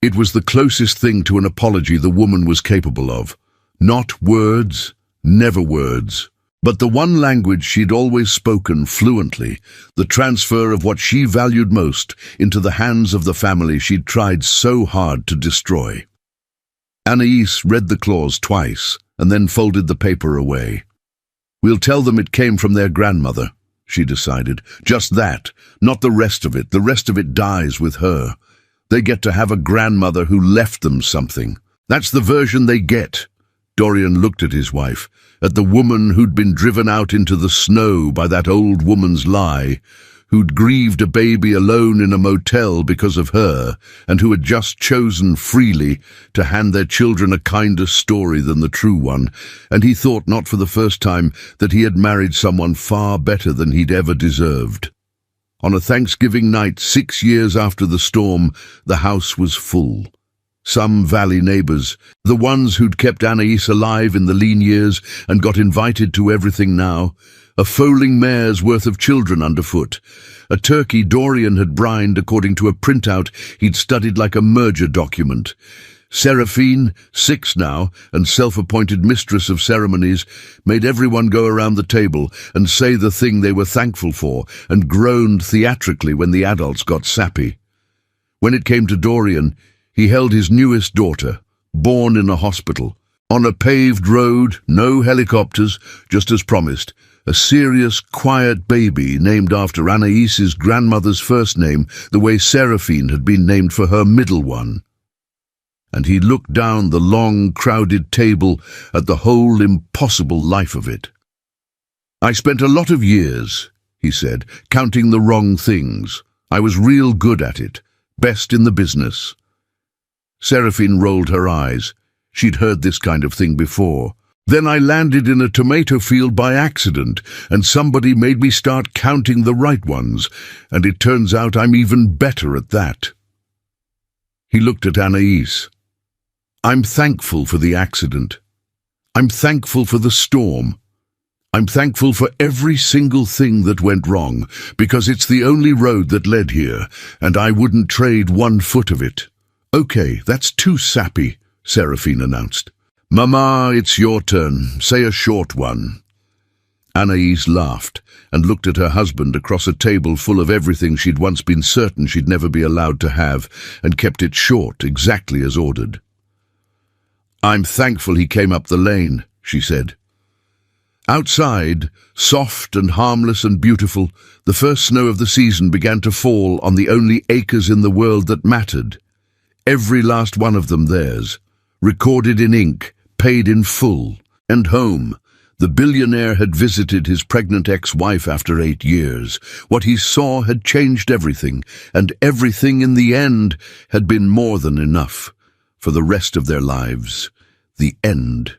It was the closest thing to an apology the woman was capable of. Not words, never words, but the one language she'd always spoken fluently, the transfer of what she valued most into the hands of the family she'd tried so hard to destroy. Anaïs read the clause twice and then folded the paper away. "We'll tell them it came from their grandmother," she decided. "Just that, not the rest of it. The rest of it dies with her. They get to have a grandmother who left them something. That's the version they get." Dorian looked at his wife, at the woman who'd been driven out into the snow by that old woman's lie, who'd grieved a baby alone in a motel because of her, and who had just chosen freely to hand their children a kinder story than the true one, and he thought not for the first time that he had married someone far better than he'd ever deserved. On a Thanksgiving night 6 years after the storm, the house was full. Some valley neighbours, the ones who'd kept Anaïs alive in the lean years and got invited to everything now, a foaling mare's worth of children underfoot, a turkey Dorian had brined according to a printout he'd studied like a merger document. Seraphine, 6 now, and self-appointed mistress of ceremonies, made everyone go around the table and say the thing they were thankful for, and groaned theatrically when the adults got sappy. When it came to Dorian, he held his newest daughter, born in a hospital. On a paved road, no helicopters, just as promised, a serious, quiet baby named after Anaïs's grandmother's first name, the way Seraphine had been named for her middle one. And he looked down the long, crowded table at the whole impossible life of it. "I spent a lot of years," he said, "counting the wrong things. I was real good at it, best in the business." Seraphine rolled her eyes. She'd heard this kind of thing before. "Then I landed in a tomato field by accident, and somebody made me start counting the right ones, and it turns out I'm even better at that." He looked at Anaïs. "I'm thankful for the accident. I'm thankful for the storm. I'm thankful for every single thing that went wrong, because it's the only road that led here, and I wouldn't trade 1 foot of it. Okay, that's too sappy, Seraphine announced. Mama, it's your turn. Say a short one. Anais laughed and looked at her husband across a table full of everything she'd once been certain she'd never be allowed to have, and kept it short, exactly as ordered. I'm thankful he came up the lane, she said. Outside, soft and harmless and beautiful, the first snow of the season began to fall on the only acres in the world that mattered. Every last one of them theirs, recorded in ink, paid in full, and home. The billionaire had visited his pregnant ex-wife after 8 years. What he saw had changed everything, and everything in the end had been more than enough for the rest of their lives. The end.